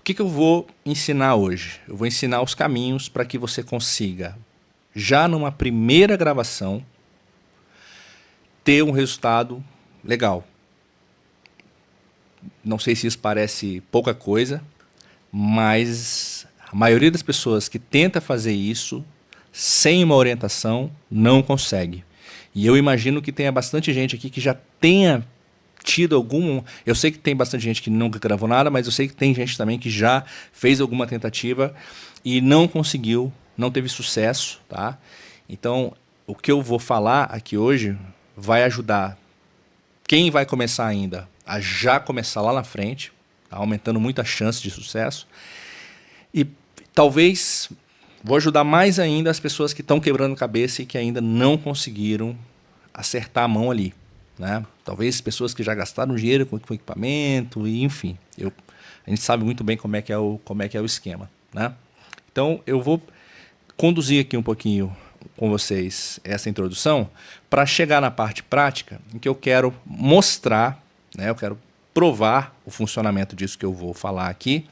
que eu vou ensinar hoje? Eu vou ensinar os caminhos para que você consiga, já numa primeira gravação, ter um resultado legal. Não sei se isso parece pouca coisa, mas a maioria das pessoas que tenta fazer isso sem uma orientação não consegue. E eu imagino que tenha bastante gente aqui que já tenha tido algum... Eu sei que tem bastante gente que nunca gravou nada, mas eu sei que tem gente também que já fez alguma tentativa e não conseguiu, não teve sucesso, tá? Então, o que eu vou falar aqui hoje vai ajudar quem vai começar ainda a já começar lá na frente, tá? Aumentando muito a chance de sucesso. E talvez vou ajudar mais ainda as pessoas que estão quebrando cabeça e que ainda não conseguiram acertar a mão ali, né? Talvez pessoas que já gastaram dinheiro com equipamento, e enfim. A gente sabe muito bem como é que é o esquema, né? Então eu vou conduzir aqui um pouquinho com vocês essa introdução para chegar na parte prática em que eu quero mostrar, né? Eu quero provar o funcionamento disso que eu vou falar aqui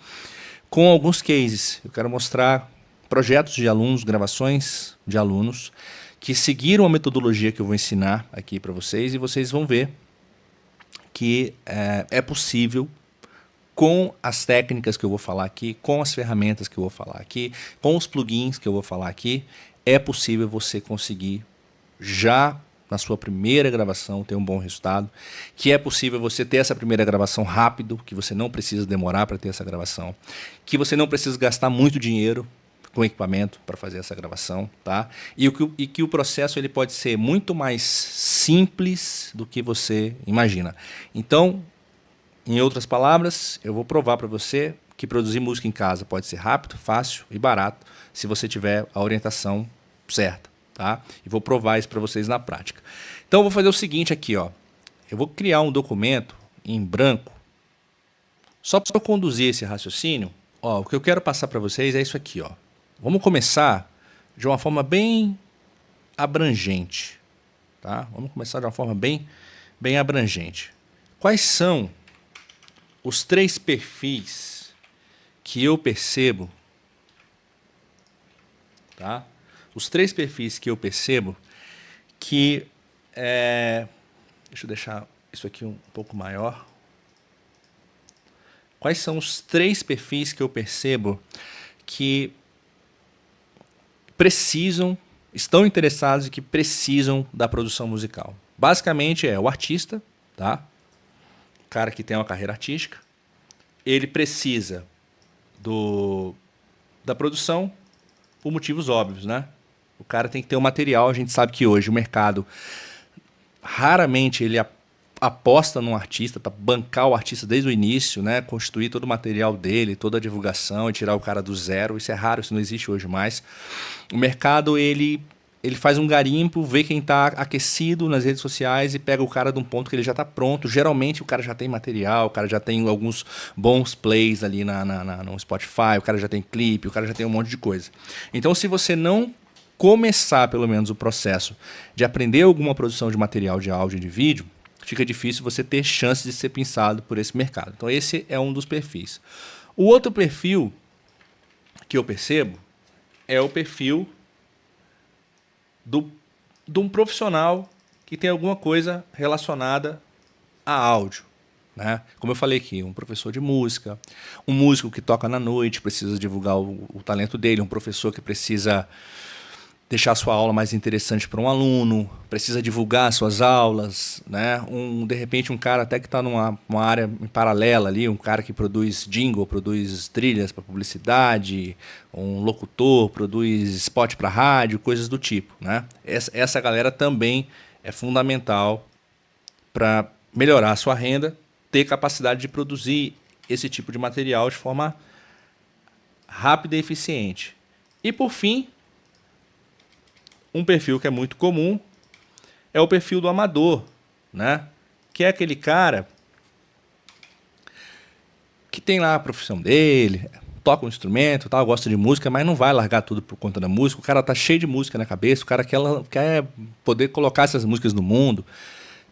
com alguns cases. Eu quero mostrar projetos de alunos, gravações de alunos que seguiram a metodologia que eu vou ensinar aqui para vocês, e vocês vão ver que é possível, com as técnicas que eu vou falar aqui, com as ferramentas que eu vou falar aqui, com os plugins que eu vou falar aqui, é possível você conseguir já na sua primeira gravação ter um bom resultado, que é possível você ter essa primeira gravação rápido, que você não precisa demorar para ter essa gravação, que você não precisa gastar muito dinheiro com equipamento para fazer essa gravação, tá? E que o processo ele pode ser muito mais simples do que você imagina. Então, em outras palavras, eu vou provar para você que produzir música em casa pode ser rápido, fácil e barato se você tiver a orientação certa, tá? E vou provar isso para vocês na prática. Então, eu vou fazer o seguinte aqui, ó. Eu vou criar um documento em branco só para eu conduzir esse raciocínio. Ó, o que eu quero passar para vocês é isso aqui, ó. Vamos começar de uma forma bem abrangente, tá? Vamos começar de uma forma bem abrangente. Quais são os 3 perfis que eu percebo, tá? Os 3 perfis que eu percebo que... deixa eu deixar isso aqui um pouco maior. Quais são os 3 perfis que eu percebo que estão interessados e que precisam da produção musical? Basicamente é o artista, tá? O cara que tem uma carreira artística, ele precisa da produção por motivos óbvios, né? O cara tem que ter o material. A gente sabe que hoje o mercado raramente ele aposta num artista para bancar o artista desde o início, né? Constituir todo o material dele, toda a divulgação e tirar o cara do zero. Isso é raro, isso não existe hoje mais. O mercado ele faz um garimpo, vê quem está aquecido nas redes sociais e pega o cara de um ponto que ele já está pronto. Geralmente o cara já tem material, o cara já tem alguns bons plays ali no Spotify, o cara já tem clipe, o cara já tem um monte de coisa. Então, se você não começar pelo menos o processo de aprender alguma produção de material de áudio e de vídeo, fica difícil você ter chance de ser pensado por esse mercado. Então esse é um dos perfis. O outro perfil que eu percebo é o perfil de um profissional que tem alguma coisa relacionada a áudio, né? Como eu falei aqui, um professor de música, um músico que toca na noite, precisa divulgar o talento dele, um professor que precisa deixar a sua aula mais interessante para um aluno, precisa divulgar suas aulas, né? De repente um cara até que está numa área em paralela ali, um cara que produz jingle, produz trilhas para publicidade, um locutor, produz spot para rádio, coisas do tipo, né? Essa galera também é fundamental para melhorar a sua renda, ter capacidade de produzir esse tipo de material de forma rápida e eficiente. E por fim, um perfil que é muito comum é o perfil do amador, né? Que é aquele cara que tem lá a profissão dele, toca um instrumento, tal, gosta de música, mas não vai largar tudo por conta da música. O cara tá cheio de música na cabeça, o cara quer poder colocar essas músicas no mundo,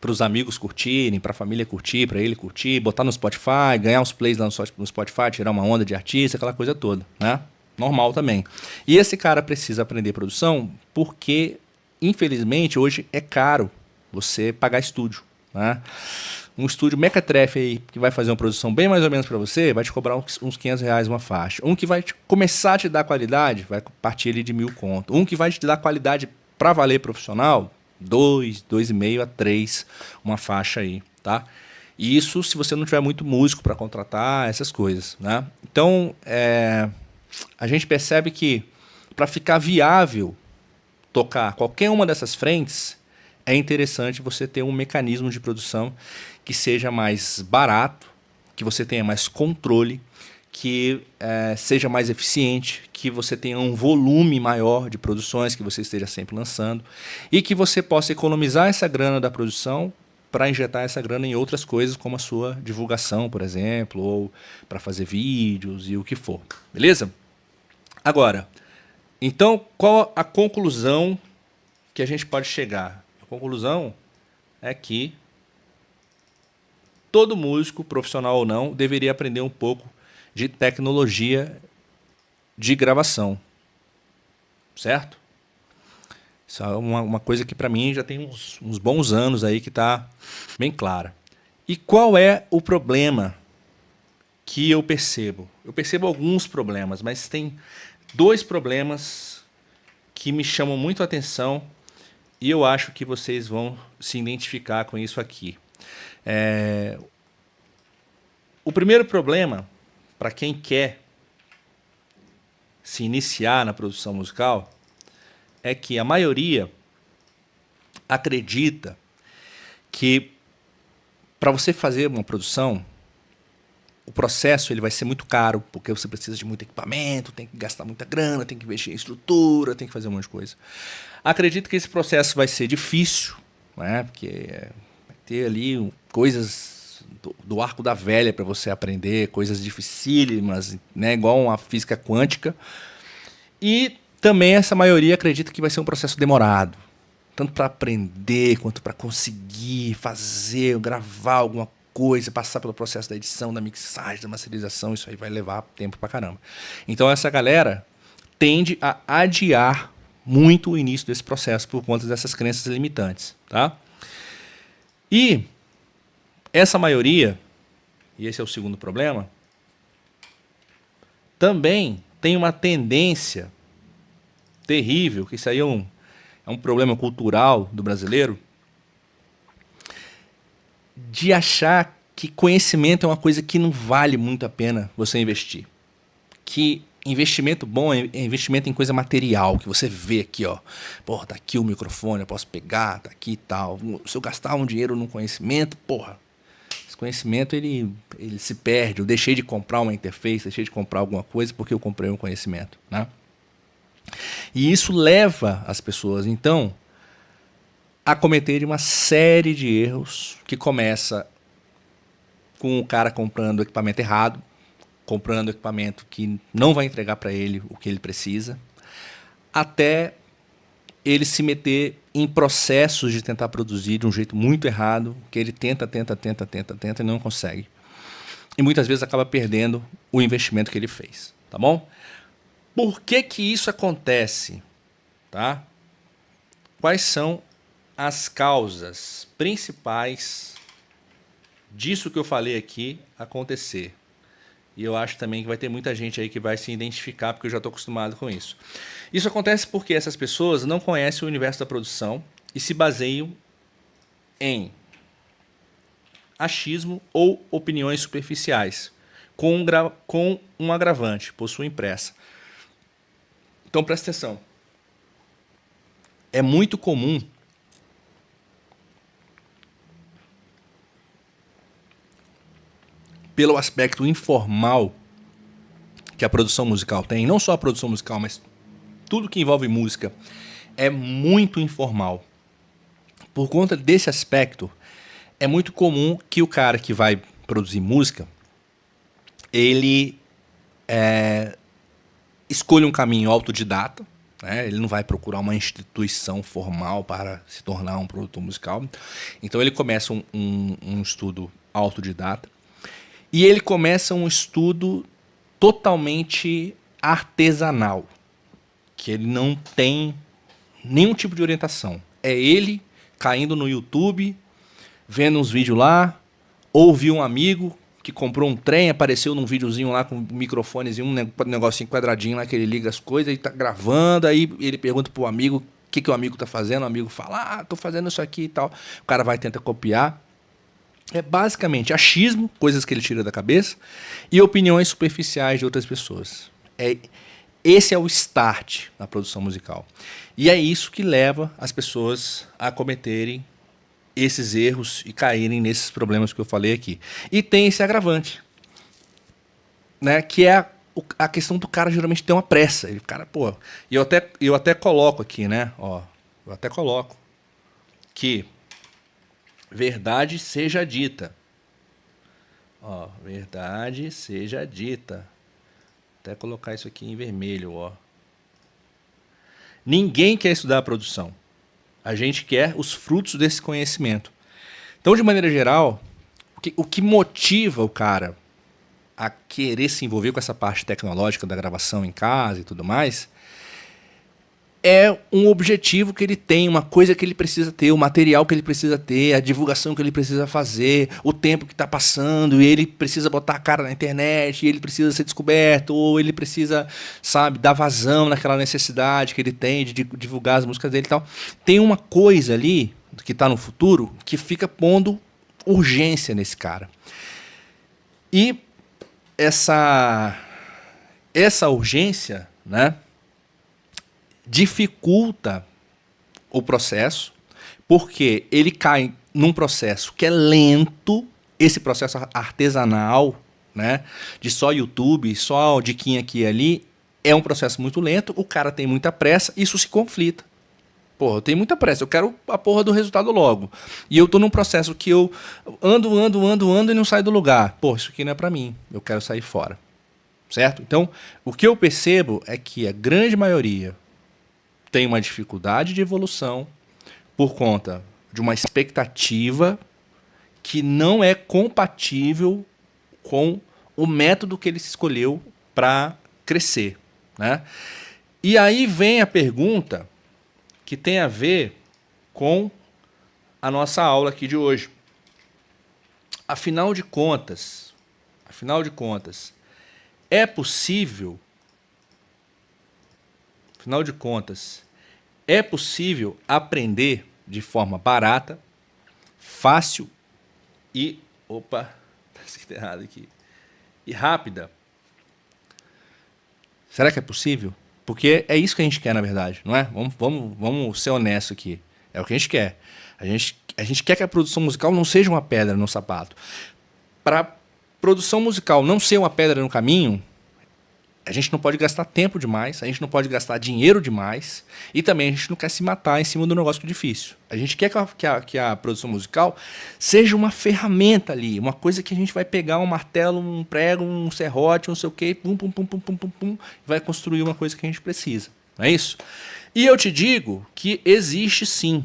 para os amigos curtirem, para a família curtir, para ele curtir, botar no Spotify, ganhar uns plays lá no Spotify, tirar uma onda de artista, aquela coisa toda, né? Normal também. E esse cara precisa aprender produção porque, infelizmente, hoje é caro você pagar estúdio, né? Um estúdio mequetrefe aí que vai fazer uma produção bem mais ou menos para você, vai te cobrar uns R$ 500 uma faixa. Um que vai começar a te dar qualidade, vai partir ali de 1.000 conto. Um que vai te dar qualidade para valer profissional, 2, 2,5 a 3 uma faixa aí, tá? E isso se você não tiver muito músico para contratar, essas coisas, né? Então, a gente percebe que para ficar viável tocar qualquer uma dessas frentes, é interessante você ter um mecanismo de produção que seja mais barato, que você tenha mais controle, que seja mais eficiente, que você tenha um volume maior de produções, que você esteja sempre lançando e que você possa economizar essa grana da produção para injetar essa grana em outras coisas, como a sua divulgação, por exemplo, ou para fazer vídeos e o que for. Beleza? Agora, então, qual a conclusão que a gente pode chegar? A conclusão é que todo músico, profissional ou não, deveria aprender um pouco de tecnologia de gravação. Certo? Isso é uma coisa que para mim já tem uns bons anos aí que está bem clara. E qual é o problema que eu percebo? Eu percebo alguns problemas, mas tem 2 problemas que me chamam muito a atenção e eu acho que vocês vão se identificar com isso aqui. O primeiro problema, para quem quer se iniciar na produção musical, é que a maioria acredita que para você fazer uma produção, o processo ele vai ser muito caro, porque você precisa de muito equipamento, tem que gastar muita grana, tem que investir em estrutura, tem que fazer um monte de coisa. Acredito que esse processo vai ser difícil, né? Porque vai ter ali coisas do arco da velha para você aprender, coisas dificílimas, né? Igual uma física quântica. E também essa maioria acredita que vai ser um processo demorado, tanto para aprender quanto para conseguir fazer, gravar alguma coisa, passar pelo processo da edição, da mixagem, da masterização. Isso aí vai levar tempo pra caramba. Então essa galera tende a adiar muito o início desse processo por conta dessas crenças limitantes, tá? E essa maioria, e esse é o segundo problema, também tem uma tendência terrível, que isso aí é um problema cultural do brasileiro, de achar que conhecimento é uma coisa que não vale muito a pena você investir. Que investimento bom é investimento em coisa material, que você vê aqui, ó. Porra, tá aqui o microfone, eu posso pegar, tá aqui e tal. Se eu gastar um dinheiro num conhecimento, porra, esse conhecimento ele se perde. Eu deixei de comprar uma interface, deixei de comprar alguma coisa porque eu comprei um conhecimento, né? E isso leva as pessoas, então, a cometer uma série de erros que começa com o cara comprando equipamento errado, comprando equipamento que não vai entregar para ele o que ele precisa, até ele se meter em processos de tentar produzir de um jeito muito errado, que ele tenta e não consegue. E muitas vezes acaba perdendo o investimento que ele fez, tá bom? Por que que isso acontece? Tá? Quais são as causas principais disso que eu falei aqui acontecer? E eu acho também que vai ter muita gente aí que vai se identificar, porque eu já estou acostumado com isso. Isso acontece porque essas pessoas não conhecem o universo da produção e se baseiam em achismo ou opiniões superficiais, com um agravante, possuem pressa. Então presta atenção. É muito comum pelo aspecto informal que a produção musical tem, não só a produção musical, mas tudo que envolve música é muito informal. Por conta desse aspecto, é muito comum que o cara que vai produzir música, ele escolha um caminho autodidata, né? Ele não vai procurar uma instituição formal para se tornar um produtor musical. Então ele começa um estudo autodidata e ele começa um estudo totalmente artesanal, que ele não tem nenhum tipo de orientação. É ele caindo no YouTube, vendo uns vídeos lá, ouviu um amigo que comprou um trem, apareceu num videozinho lá com um microfonezinho, um negocinho quadradinho lá que ele liga as coisas e tá gravando, aí ele pergunta pro amigo o que o amigo tá fazendo, o amigo fala, tô fazendo isso aqui e tal. O cara vai tentar copiar. É basicamente achismo, coisas que ele tira da cabeça, e opiniões superficiais de outras pessoas. Esse é o start na produção musical. E é isso que leva as pessoas a cometerem esses erros e caírem nesses problemas que eu falei aqui. E tem esse agravante, né, que é a questão do cara geralmente ter uma pressa. O cara, pô, e eu até coloco aqui, né, ó, eu até coloco que verdade seja dita. Ó, verdade seja dita. Até colocar isso aqui em vermelho, ó. Ninguém quer estudar a produção. A gente quer os frutos desse conhecimento. Então, de maneira geral, o que motiva o cara a querer se envolver com essa parte tecnológica da gravação em casa e tudo mais é um objetivo que ele tem, uma coisa que ele precisa ter, o material que ele precisa ter, a divulgação que ele precisa fazer, o tempo que está passando, e ele precisa botar a cara na internet, e ele precisa ser descoberto, ou ele precisa, sabe, dar vazão naquela necessidade que ele tem de divulgar as músicas dele e tal. Tem uma coisa ali, que está no futuro, que fica pondo urgência nesse cara. E essa urgência, né, dificulta o processo, porque ele cai num processo que é lento, esse processo artesanal, né, de só YouTube, só diquinha aqui e ali, é um processo muito lento, o cara tem muita pressa, isso se conflita. Porra, eu tenho muita pressa, eu quero a porra do resultado logo. E eu tô num processo que eu ando e não saio do lugar. Pô, isso aqui não é pra mim, eu quero sair fora. Certo? Então, o que eu percebo é que a grande maioria tem uma dificuldade de evolução por conta de uma expectativa que não é compatível com o método que ele escolheu para crescer, né? E aí vem a pergunta que tem a ver com a nossa aula aqui de hoje. Afinal de contas, é possível aprender de forma barata, fácil e... Opa, tá escrito errado aqui. E rápida. Será que é possível? Porque é isso que a gente quer, na verdade, não é? Vamos ser honestos aqui. É o que a gente quer. A gente quer que a produção musical não seja uma pedra no sapato. Para a produção musical não ser uma pedra no caminho, a gente não pode gastar tempo demais, a gente não pode gastar dinheiro demais e também a gente não quer se matar em cima do negócio difícil. A gente quer que a produção musical seja uma ferramenta ali, uma coisa que a gente vai pegar um martelo, um prego, um serrote, não sei o quê, pum, pum, pum, pum, pum, pum, pum, e vai construir uma coisa que a gente precisa. Não é isso? E eu te digo que existe sim,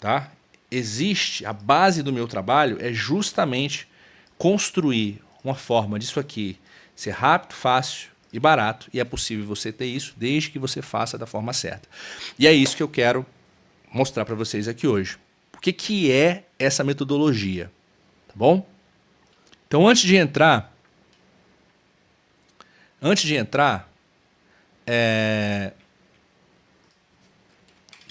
tá? Existe, a base do meu trabalho é justamente construir uma forma disso aqui ser rápido, fácil e barato, e é possível você ter isso desde que você faça da forma certa. E é isso que eu quero mostrar para vocês aqui hoje. O que é essa metodologia? Tá bom? Então, antes de entrar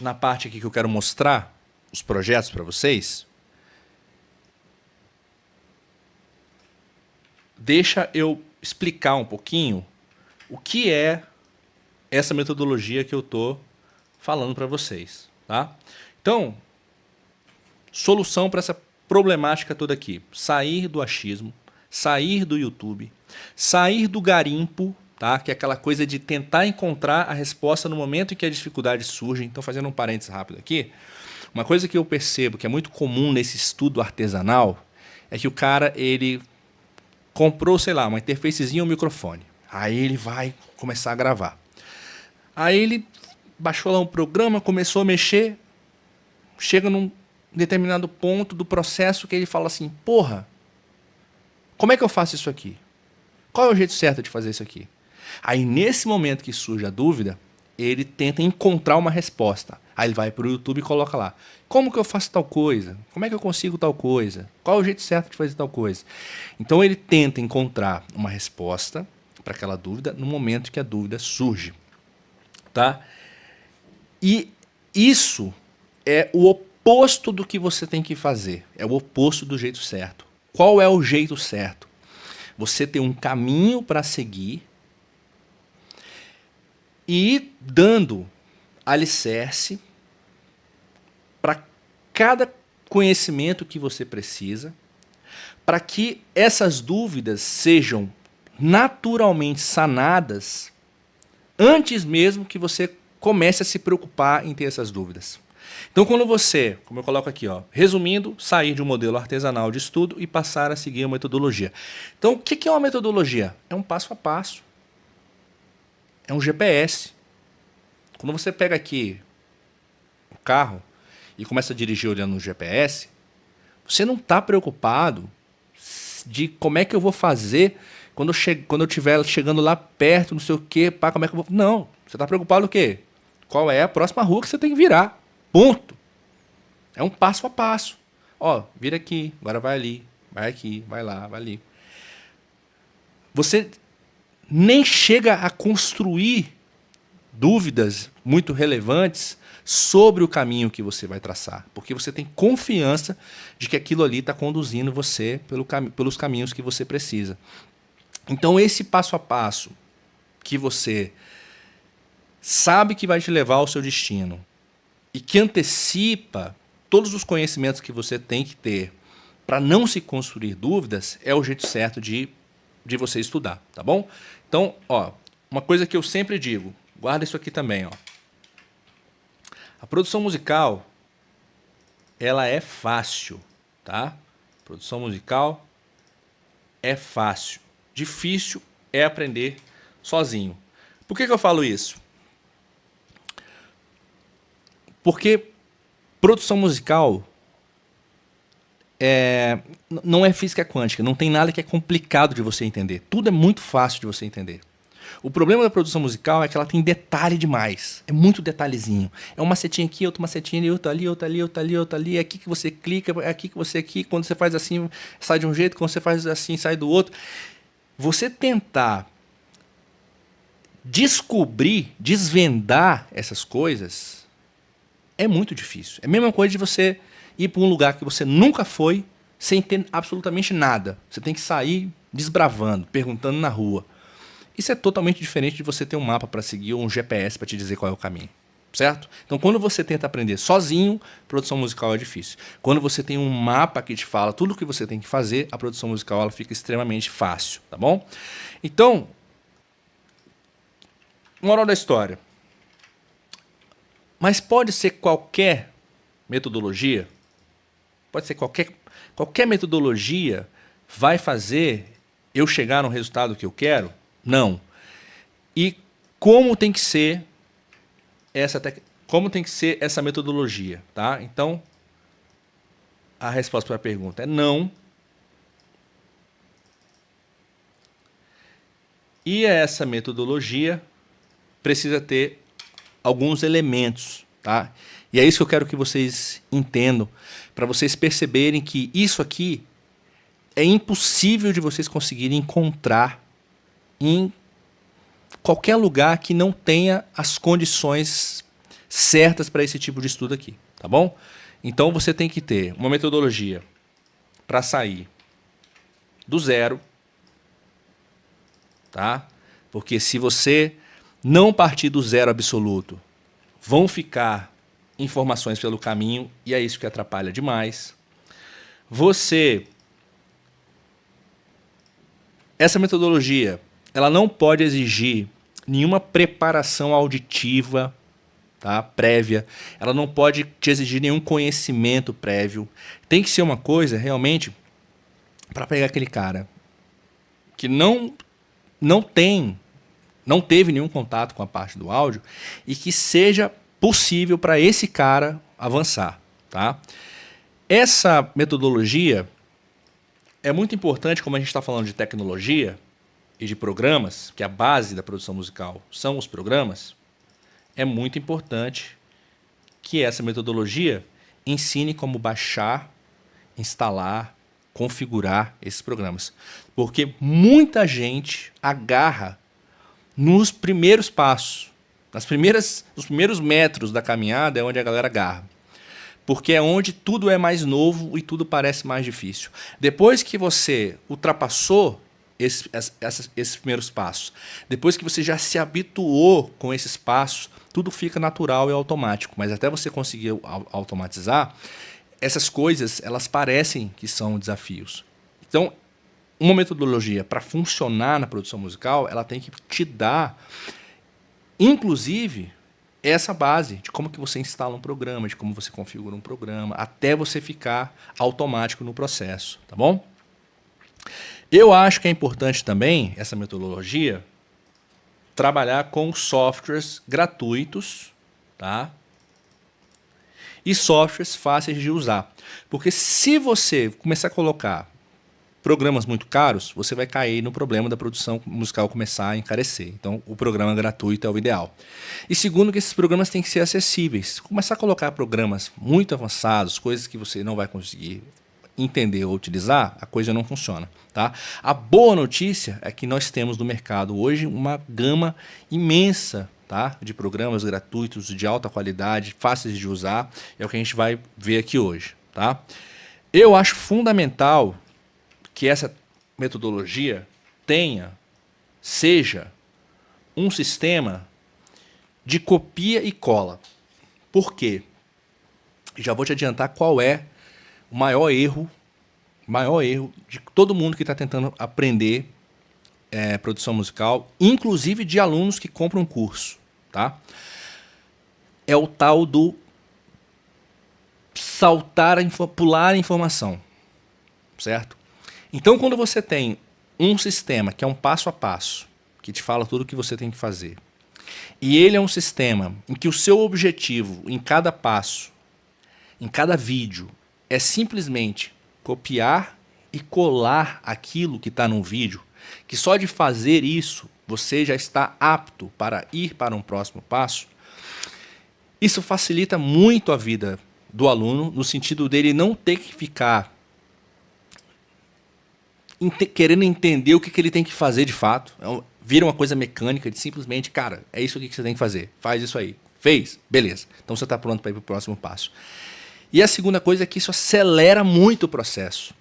na parte aqui que eu quero mostrar os projetos para vocês, deixa eu explicar um pouquinho o que é essa metodologia que eu estou falando para vocês, tá? Então, solução para essa problemática toda aqui. Sair do achismo, sair do YouTube, sair do garimpo, tá? Que é aquela coisa de tentar encontrar a resposta no momento em que a dificuldade surge. Então, fazendo um parênteses rápido aqui, uma coisa que eu percebo que é muito comum nesse estudo artesanal é que o cara, ele comprou, sei lá, uma interfacezinha ou um microfone. Aí ele vai começar a gravar. Aí ele baixou lá um programa, começou a mexer, chega num determinado ponto do processo que ele fala assim, porra, como é que eu faço isso aqui? Qual é o jeito certo de fazer isso aqui? Aí, nesse momento que surge a dúvida, ele tenta encontrar uma resposta. Aí ele vai para o YouTube e coloca lá, como que eu faço tal coisa? Como é que eu consigo tal coisa? Qual é o jeito certo de fazer tal coisa? Então ele tenta encontrar uma resposta para aquela dúvida no momento que a dúvida surge. Tá? E isso é o oposto do que você tem que fazer. É o oposto do jeito certo. Qual é o jeito certo? Você tem um caminho para seguir e ir dando alicerce para cada conhecimento que você precisa, para que essas dúvidas sejam naturalmente sanadas antes mesmo que você comece a se preocupar em ter essas dúvidas. Então, quando você, como eu coloco aqui, ó, resumindo, sair de um modelo artesanal de estudo e passar a seguir uma metodologia. Então, o que é uma metodologia? É um passo a passo. É um GPS. Quando você pega aqui o carro e começa a dirigir olhando no GPS, você não está preocupado de como é que eu vou fazer quando eu estiver chegando lá perto, não sei o quê, pá, como é que eu vou... Não, você está preocupado o quê? Qual é a próxima rua que você tem que virar? Ponto. É um passo a passo. Ó, vira aqui, agora vai ali, vai aqui, vai lá, vai ali. Você nem chega a construir dúvidas muito relevantes sobre o caminho que você vai traçar, porque você tem confiança de que aquilo ali está conduzindo você pelos caminhos que você precisa. Então, esse passo a passo que você sabe que vai te levar ao seu destino e que antecipa todos os conhecimentos que você tem que ter para não se construir dúvidas, é o jeito certo de você estudar, tá bom? Então, ó, uma coisa que eu sempre digo, guarda isso aqui também, ó. A produção musical, ela é fácil, tá? Produção musical é fácil. Difícil é aprender sozinho. Por que eu falo isso? Porque produção musical não é física quântica, não tem nada que é complicado de você entender. Tudo é muito fácil de você entender. O problema da produção musical é que ela tem detalhe demais. É muito detalhezinho. É uma setinha aqui, outra setinha ali, outra ali, outra ali, outra ali, outra ali. É aqui que você clica, é aqui que você clica. Quando você faz assim, sai de um jeito. Quando você faz assim, sai do outro. Você tentar descobrir, desvendar essas coisas é muito difícil. É a mesma coisa de você ir para um lugar que você nunca foi sem ter absolutamente nada. Você tem que sair desbravando, perguntando na rua. Isso é totalmente diferente de você ter um mapa para seguir ou um GPS para te dizer qual é o caminho. Certo? Então, quando você tenta aprender sozinho, produção musical é difícil. Quando você tem um mapa que te fala tudo o que você tem que fazer, a produção musical ela fica extremamente fácil, tá bom? Então, moral da história. Mas pode ser qualquer metodologia? Pode ser qualquer metodologia vai fazer eu chegar no resultado que eu quero? Não. E como tem que ser essa metodologia, tá? Então, a resposta para a pergunta é não. E essa metodologia precisa ter alguns elementos, tá? E é isso que eu quero que vocês entendam, para vocês perceberem que isso aqui é impossível de vocês conseguirem encontrar em qualquer lugar que não tenha as condições certas para esse tipo de estudo aqui, tá bom? Então você tem que ter uma metodologia para sair do zero, tá? Porque se você não partir do zero absoluto, vão ficar informações pelo caminho e é isso que atrapalha demais. Essa metodologia, ela não pode exigir nenhuma preparação auditiva, tá, prévia. Ela não pode te exigir nenhum conhecimento prévio. Tem que ser uma coisa realmente para pegar aquele cara que não tem não teve nenhum contato com a parte do áudio e que seja possível para esse cara avançar, tá? Essa metodologia é muito importante, como a gente está falando de tecnologia e de programas, que a base da produção musical são os programas, é muito importante que essa metodologia ensine como baixar, instalar, configurar esses programas. Porque muita gente agarra nos primeiros passos, nos primeiros metros da caminhada é onde a galera agarra. Porque é onde tudo é mais novo e tudo parece mais difícil. Depois que você ultrapassou esses primeiros passos, depois que você já se habituou com esses passos, tudo fica natural e automático. Mas até você conseguir automatizar, essas coisas elas parecem que são desafios. Então, uma metodologia para funcionar na produção musical, ela tem que te dar, inclusive, essa base de como que você instala um programa, de como você configura um programa, até você ficar automático no processo, tá bom? Eu acho que é importante também, essa metodologia, trabalhar com softwares gratuitos, tá? E softwares fáceis de usar. Porque se você começar a colocar programas muito caros, você vai cair no problema da produção musical começar a encarecer. Então, o programa gratuito é o ideal. E segundo, que esses programas têm que ser acessíveis. Começar a colocar programas muito avançados, coisas que você não vai conseguir entender ou utilizar, a coisa não funciona. Tá? A boa notícia é que nós temos no mercado hoje uma gama imensa, tá, de programas gratuitos de alta qualidade, fáceis de usar. É o que a gente vai ver aqui hoje. Tá? Eu acho fundamental que essa metodologia seja um sistema de copia e cola. Por quê? Já vou te adiantar qual é o maior erro de todo mundo que está tentando aprender produção musical, inclusive de alunos que compram um curso. Tá? É o tal do pular a informação. Certo? Então, quando você tem um sistema que é um passo a passo, que te fala tudo o que você tem que fazer, e ele é um sistema em que o seu objetivo em cada passo, em cada vídeo, é simplesmente copiar e colar aquilo que está num vídeo, que só de fazer isso você já está apto para ir para um próximo passo, isso facilita muito a vida do aluno, no sentido dele não ter que ficar querendo entender o que ele tem que fazer de fato. Vira uma coisa mecânica de simplesmente, cara, é isso aqui que você tem que fazer. Faz isso aí. Fez? Beleza. Então você está pronto para ir para o próximo passo. E a segunda coisa é que isso acelera muito o processo.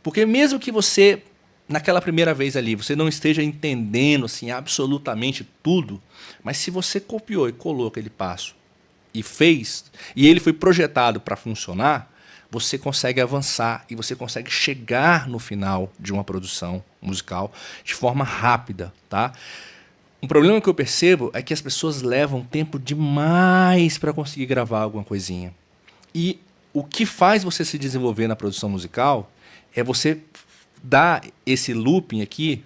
Porque mesmo que você, naquela primeira vez ali, você não esteja entendendo assim, absolutamente tudo, mas se você copiou e colou aquele passo e fez, e ele foi projetado para funcionar, você consegue avançar e você consegue chegar no final de uma produção musical de forma rápida, tá? Um problema que eu percebo é que as pessoas levam tempo demais para conseguir gravar alguma coisinha. E o que faz você se desenvolver na produção musical é você dar esse looping aqui,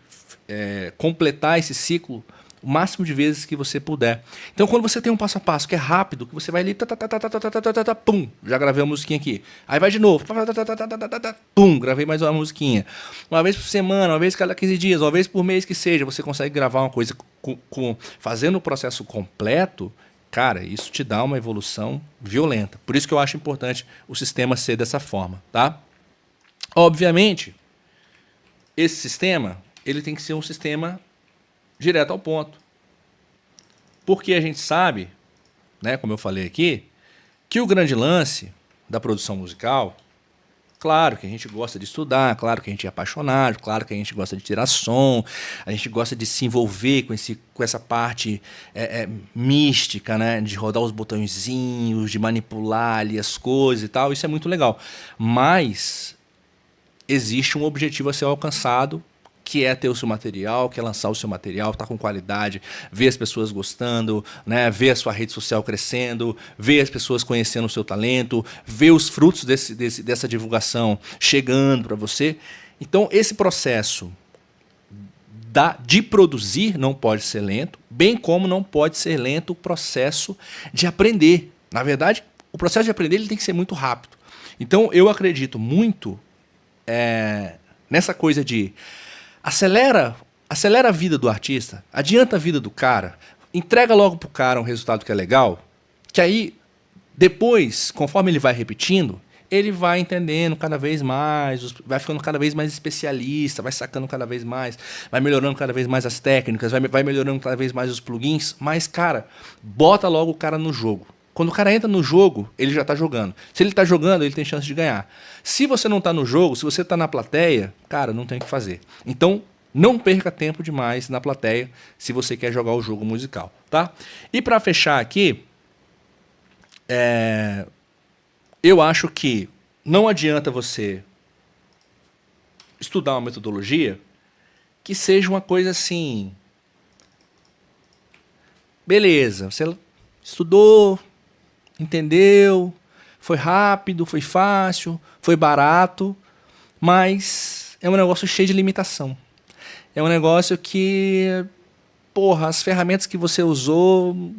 completar esse ciclo o máximo de vezes que você puder. Então, quando você tem um passo a passo que é rápido, que você vai ali, pum, já gravei uma musiquinha aqui. Aí vai de novo, pum, gravei mais uma musiquinha. Uma vez por semana, uma vez cada 15 dias, uma vez por mês que seja, você consegue gravar uma coisa fazendo o processo completo. Cara, isso te dá uma evolução violenta. Por isso que eu acho importante o sistema ser dessa forma, tá? Obviamente, esse sistema, ele tem que ser um sistema direto ao ponto. Porque a gente sabe, né, como eu falei aqui, que o grande lance da produção musical, claro que a gente gosta de estudar, claro que a gente é apaixonado, claro que a gente gosta de tirar som, a gente gosta de se envolver com essa parte mística, né, de rodar os botõezinhos, de manipular ali as coisas e tal, isso é muito legal. Mas existe um objetivo a ser alcançado, que é ter o seu material, que é lançar o seu material, tá com qualidade, ver as pessoas gostando, né, ver a sua rede social crescendo, ver as pessoas conhecendo o seu talento, ver os frutos dessa divulgação chegando para você. Então, esse processo de produzir não pode ser lento, bem como não pode ser lento o processo de aprender. Na verdade, o processo de aprender ele tem que ser muito rápido. Então, eu acredito muito nessa coisa de acelera a vida do artista, adianta a vida do cara, entrega logo pro cara um resultado que é legal, que aí, depois, conforme ele vai repetindo, ele vai entendendo cada vez mais, vai ficando cada vez mais especialista, vai sacando cada vez mais, vai melhorando cada vez mais as técnicas, vai melhorando cada vez mais os plugins. Mas, cara, bota logo o cara no jogo. Quando o cara entra no jogo, ele já está jogando. Se ele está jogando, ele tem chance de ganhar. Se você não está no jogo, se você está na plateia, cara, não tem o que fazer. Então, não perca tempo demais na plateia se você quer jogar o jogo musical, tá? E para fechar aqui, eu acho que não adianta você estudar uma metodologia que seja uma coisa assim. Beleza, você estudou, entendeu, foi rápido, foi fácil, foi barato, mas é um negócio cheio de limitação. É um negócio que, porra, as ferramentas que você usou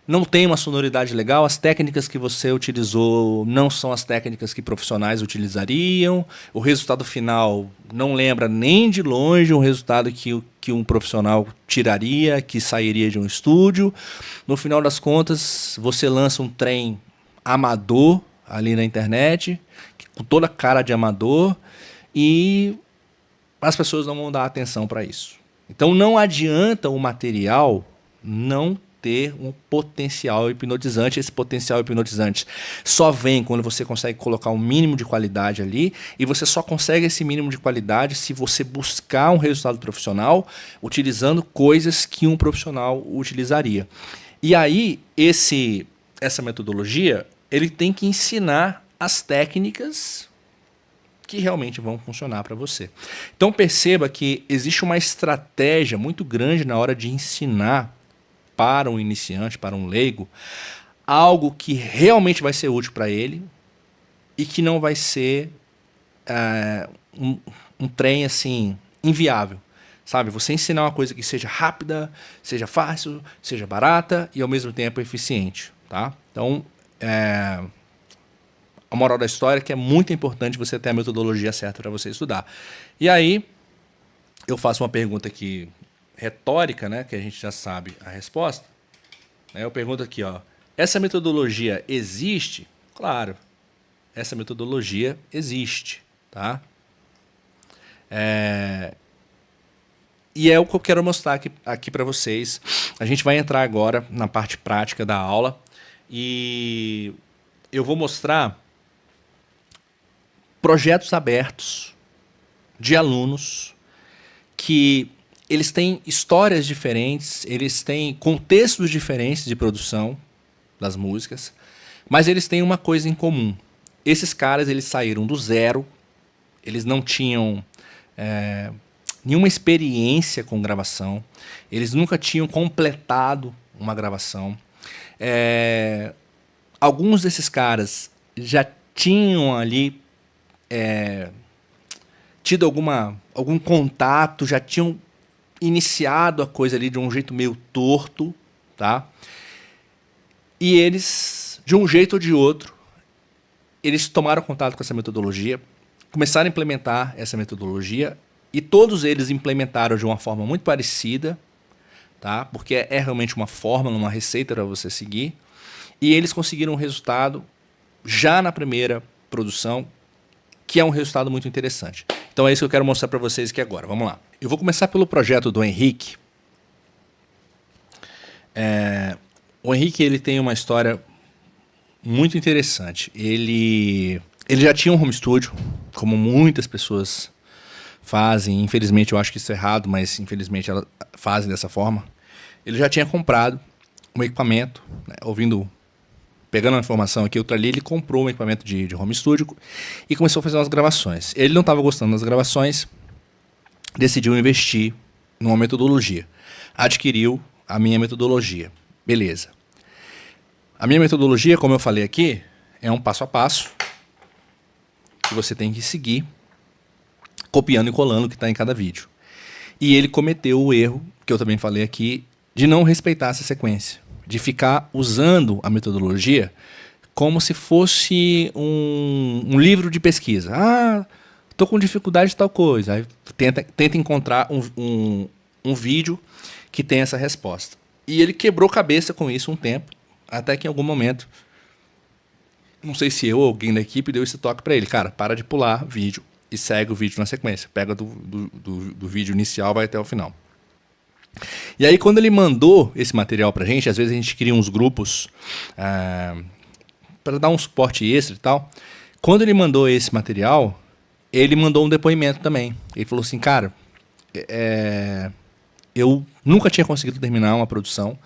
não tem uma sonoridade legal, as técnicas que você utilizou não são as técnicas que profissionais utilizariam, o resultado final não lembra nem de longe um resultado que um profissional tiraria, que sairia de um estúdio. No final das contas, você lança um trem amador ali na internet, com toda a cara de amador, e as pessoas não vão dar atenção para isso. Então não adianta o material não ter um potencial hipnotizante. Esse potencial hipnotizante só vem quando você consegue colocar um mínimo de qualidade ali, e você só consegue esse mínimo de qualidade se você buscar um resultado profissional utilizando coisas que um profissional utilizaria. E aí, essa metodologia, ele tem que ensinar as técnicas que realmente vão funcionar para você. Então perceba que existe uma estratégia muito grande na hora de ensinar para um iniciante, para um leigo, algo que realmente vai ser útil para ele e que não vai ser um trem assim inviável, sabe? Você ensinar uma coisa que seja rápida, seja fácil, seja barata e ao mesmo tempo eficiente, tá? Então, a moral da história é que é muito importante você ter a metodologia certa para você estudar. E aí, eu faço uma pergunta aqui retórica, né, que a gente já sabe a resposta. Eu pergunto aqui, ó, essa metodologia existe? Claro, essa metodologia existe, tá? E é o que eu quero mostrar aqui para vocês. A gente vai entrar agora na parte prática da aula e eu vou mostrar projetos abertos de alunos que eles têm histórias diferentes, eles têm contextos diferentes de produção das músicas, mas eles têm uma coisa em comum. Esses caras, eles saíram do zero, eles não tinham nenhuma experiência com gravação, eles nunca tinham completado uma gravação. Alguns desses caras já tinham ali tido algum contato, já tinham iniciado a coisa ali de um jeito meio torto, tá? E eles, de um jeito ou de outro, eles tomaram contato com essa metodologia, começaram a implementar essa metodologia, e todos eles implementaram de uma forma muito parecida, tá? Porque é realmente uma fórmula, uma receita para você seguir, e eles conseguiram um resultado já na primeira produção, que é um resultado muito interessante. Então é isso que eu quero mostrar para vocês aqui agora. Vamos lá. Eu vou começar pelo projeto do Henrique. O Henrique, ele tem uma história muito interessante. Ele já tinha um home studio, como muitas pessoas fazem. Infelizmente, eu acho que isso é errado, mas infelizmente elas fazem dessa forma. Ele já tinha comprado um equipamento, né, pegando a informação aqui, ele comprou um equipamento de home studio e começou a fazer umas gravações. Ele não estava gostando das gravações, decidiu investir numa metodologia. Adquiriu a minha metodologia. Beleza. A minha metodologia, como eu falei aqui, é um passo a passo que você tem que seguir copiando e colando o que está em cada vídeo. E ele cometeu o erro, que eu também falei aqui, de não respeitar essa sequência, de ficar usando a metodologia como se fosse um livro de pesquisa. Ah, estou com dificuldade de tal coisa. Aí tenta encontrar um vídeo que tem essa resposta. E ele quebrou cabeça com isso um tempo, até que em algum momento, não sei se eu ou alguém da equipe deu esse toque para ele. Cara, para de pular vídeo e segue o vídeo na sequência. Pega do vídeo inicial, vai até o final. E aí, quando ele mandou esse material pra gente, às vezes a gente cria uns grupos para dar um suporte extra e tal. Quando ele mandou esse material, ele mandou um depoimento também. Ele falou assim, cara, eu nunca tinha conseguido terminar uma produção.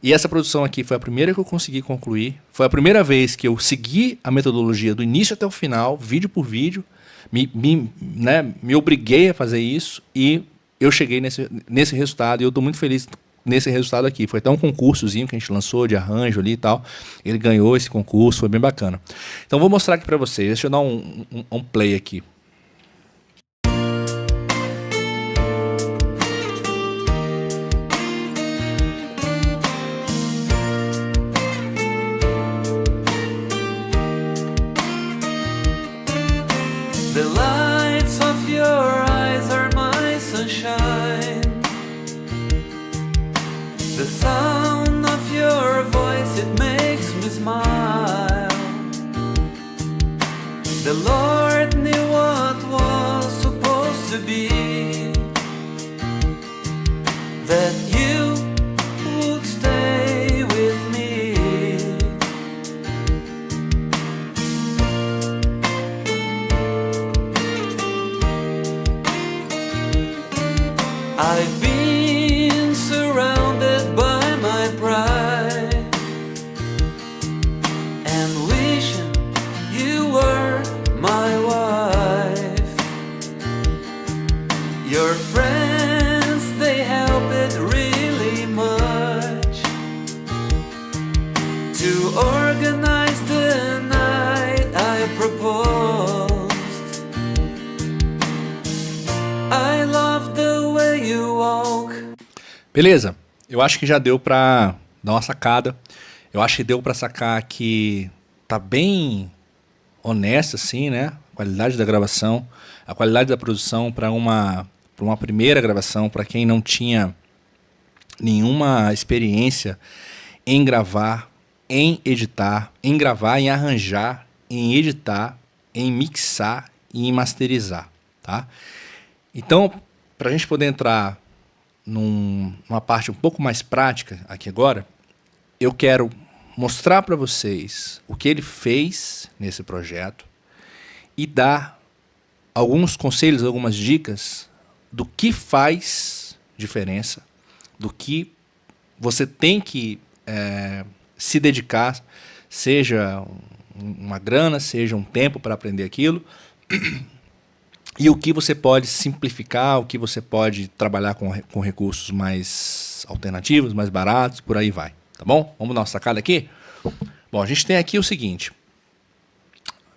E essa produção aqui foi a primeira que eu consegui concluir. Foi a primeira vez que eu segui a metodologia do início até o final, vídeo por vídeo. Me obriguei a fazer isso e eu cheguei nesse resultado. E eu estou muito feliz nesse resultado aqui. Foi até um concursozinho que a gente lançou de arranjo ali e tal. Ele ganhou esse concurso, foi bem bacana. Então vou mostrar aqui para vocês. Deixa eu dar um play aqui. The lights of your eyes are my sunshine. The sound of your voice, it makes me smile. The Lord knew what was supposed to be, that you would stay with me. I've been surrounded by my pride and wishing you were my wife. Your friends, they help it really much to organize the night I proposed. I love the way you walk. Beleza, eu acho que já deu pra dar uma sacada. Eu acho que deu pra sacar que tá bem honesta, assim, né? A qualidade da gravação, a qualidade da produção para uma primeira gravação, para quem não tinha nenhuma experiência em gravar, em editar, em gravar, em arranjar, em editar, em mixar e em masterizar, tá? Então, para a gente poder entrar numa parte um pouco mais prática aqui agora, eu quero mostrar para vocês o que ele fez nesse projeto e dar alguns conselhos, algumas dicas do que faz diferença, do que você tem que se dedicar, seja uma grana, seja um tempo para aprender aquilo, e o que você pode simplificar, o que você pode trabalhar com recursos mais alternativos, mais baratos, por aí vai. Tá bom? Vamos dar uma sacada aqui? Bom, a gente tem aqui o seguinte.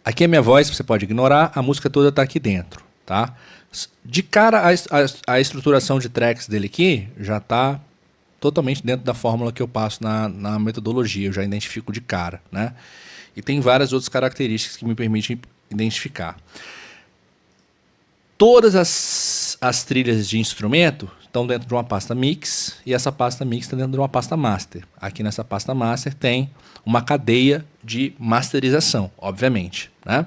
Aqui é minha voz, você pode ignorar, a música toda está aqui dentro, tá? De cara, a estruturação de tracks dele aqui já está totalmente dentro da fórmula que eu passo na metodologia, eu já identifico de cara, né? E tem várias outras características que me permitem identificar. Todas as trilhas de instrumento estão dentro de uma pasta mix e essa pasta mix está dentro de uma pasta master. Aqui nessa pasta master tem uma cadeia de masterização, obviamente, né?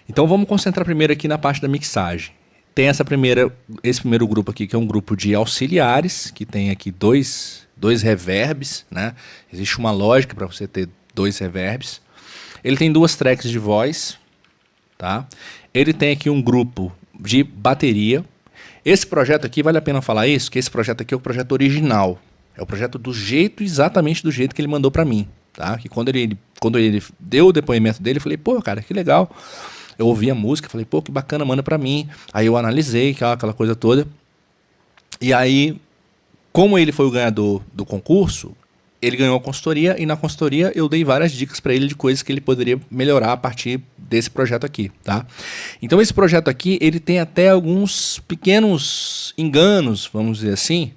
Então vamos concentrar primeiro aqui na parte da mixagem. Tem esse primeiro grupo aqui, que é um grupo de auxiliares, que tem aqui dois reverbs, né? Existe uma lógica para você ter dois reverbs. Ele tem duas tracks de voz, tá? Ele tem aqui um grupo de bateria. Esse projeto aqui, vale a pena falar isso, que esse projeto aqui é o projeto original. É o projeto exatamente do jeito que ele mandou para mim, tá? Que quando ele deu o depoimento dele, eu falei, pô, cara, que legal. Eu ouvi a música, falei, pô, que bacana, manda para mim. Aí eu analisei aquela coisa toda. E aí, como ele foi o ganhador do concurso, ele ganhou a consultoria e na consultoria eu dei várias dicas para ele de coisas que ele poderia melhorar a partir desse projeto aqui, tá? Então esse projeto aqui, ele tem até alguns pequenos enganos, vamos dizer assim,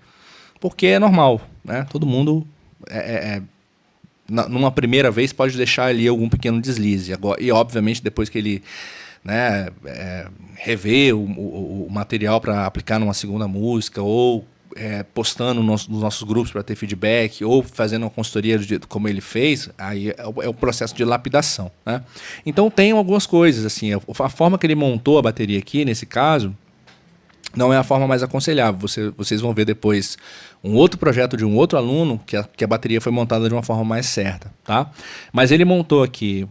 porque é normal, né? Todo mundo numa primeira vez pode deixar ali algum pequeno deslize. Agora, e obviamente depois que ele, né, rever o material para aplicar numa segunda música, ou postando nos nossos grupos para ter feedback, ou fazendo uma consultoria como ele fez, aí é o processo de lapidação, né? Então tem algumas coisas, assim, a forma que ele montou a bateria aqui, nesse caso, não é a forma mais aconselhável. Vocês vão ver depois um outro projeto de um outro aluno que a bateria foi montada de uma forma mais certa, tá? Mas ele montou aqui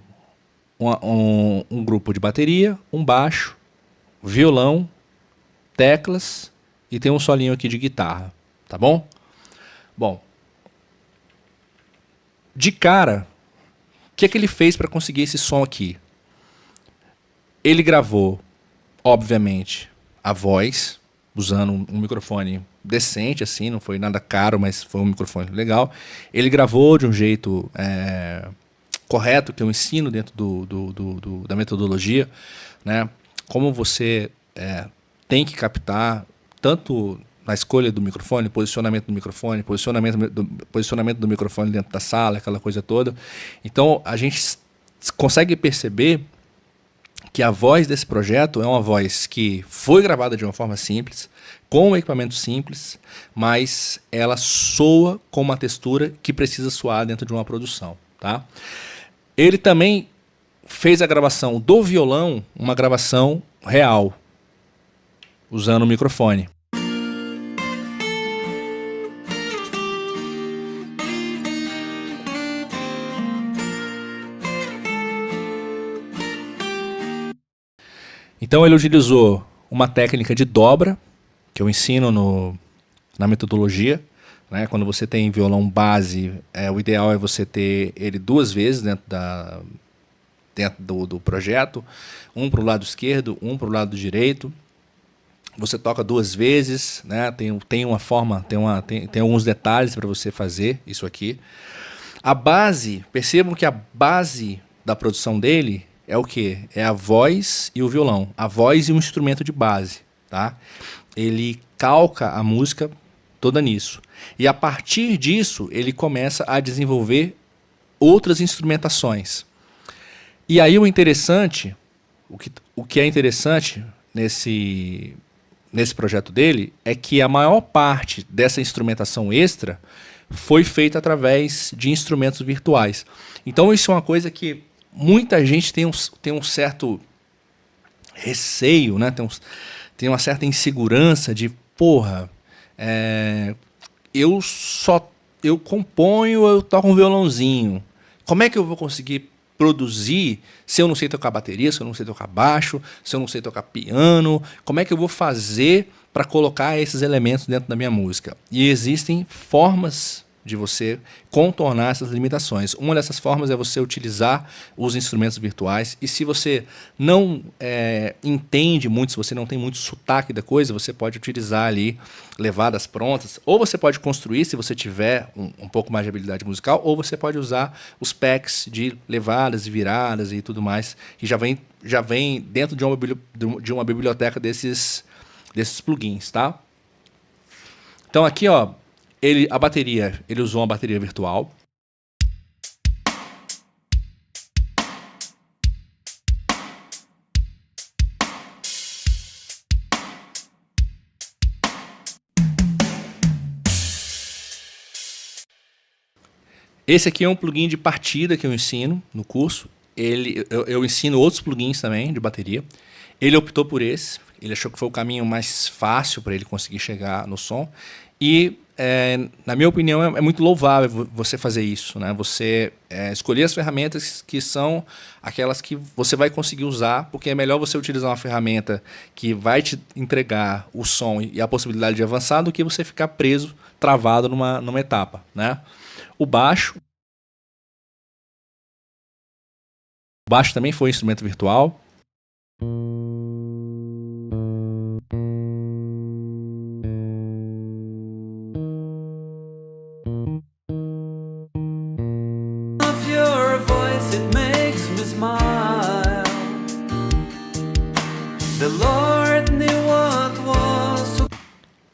um grupo de bateria, um baixo, violão, teclas e tem um solinho aqui de guitarra, tá bom? Bom, de cara, o que é que ele fez para conseguir esse som aqui? Ele gravou, obviamente, a voz, usando um microfone decente, assim, não foi nada caro, mas foi um microfone legal. Ele gravou de um jeito correto, que eu ensino dentro da metodologia, né? Como você tem que captar, tanto na escolha do microfone, posicionamento do microfone dentro da sala, aquela coisa toda. Então, a gente consegue perceber que a voz desse projeto é uma voz que foi gravada de uma forma simples, com um equipamento simples, mas ela soa com uma textura que precisa soar dentro de uma produção, tá? Ele também fez a gravação do violão, uma gravação real, usando o microfone. Então ele utilizou uma técnica de dobra, que eu ensino na metodologia, né? Quando você tem violão base, o ideal é você ter ele duas vezes dentro do projeto, um para o lado esquerdo, um para o lado direito. Você toca duas vezes, né? Tem uma forma, tem alguns detalhes para você fazer isso aqui. A base, percebam que a base da produção dele é o quê? É a voz e o violão. A voz e um instrumento de base, tá? Ele calca a música toda nisso. E a partir disso, ele começa a desenvolver outras instrumentações. E aí o interessante, o que é interessante nesse projeto dele, é que a maior parte dessa instrumentação extra foi feita através de instrumentos virtuais. Então isso é uma coisa que muita gente tem um certo receio, né? Tem uma certa insegurança de, porra, eu componho, eu toco um violãozinho. Como é que eu vou conseguir produzir se eu não sei tocar bateria, se eu não sei tocar baixo, se eu não sei tocar piano? Como é que eu vou fazer para colocar esses elementos dentro da minha música? E existem formas de você contornar essas limitações. Uma dessas formas é você utilizar os instrumentos virtuais, e se você não entende muito, se você não tem muito sotaque da coisa, você pode utilizar ali levadas prontas, ou você pode construir se você tiver um pouco mais de habilidade musical, ou você pode usar os packs de levadas e viradas e tudo mais, que já vem dentro de uma biblioteca desses plugins, tá? Então aqui, ó, ele usou uma bateria virtual. Esse aqui é um plugin de partida que eu ensino no curso. Eu ensino outros plugins também de bateria. Ele optou por esse. Ele achou que foi o caminho mais fácil para ele conseguir chegar no som. E, na minha opinião, é muito louvável você fazer isso, né? Você escolher as ferramentas que são aquelas que você vai conseguir usar, porque é melhor você utilizar uma ferramenta que vai te entregar o som e a possibilidade de avançar do que você ficar preso, travado numa etapa, né? O baixo também foi um instrumento virtual.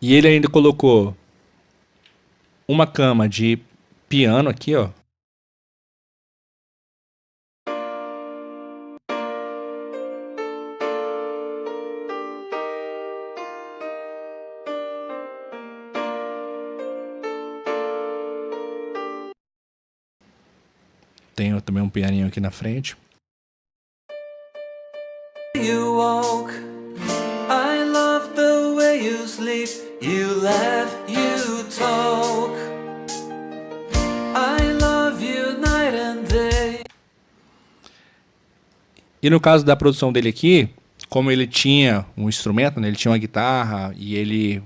E ele ainda colocou uma cama de piano aqui, ó. Tenho também um pianinho aqui na frente. You walk, I love the way you sleep. You laugh, you talk. I love you night and day. E no caso da produção dele aqui, como ele tinha um instrumento, né, ele tinha uma guitarra e ele,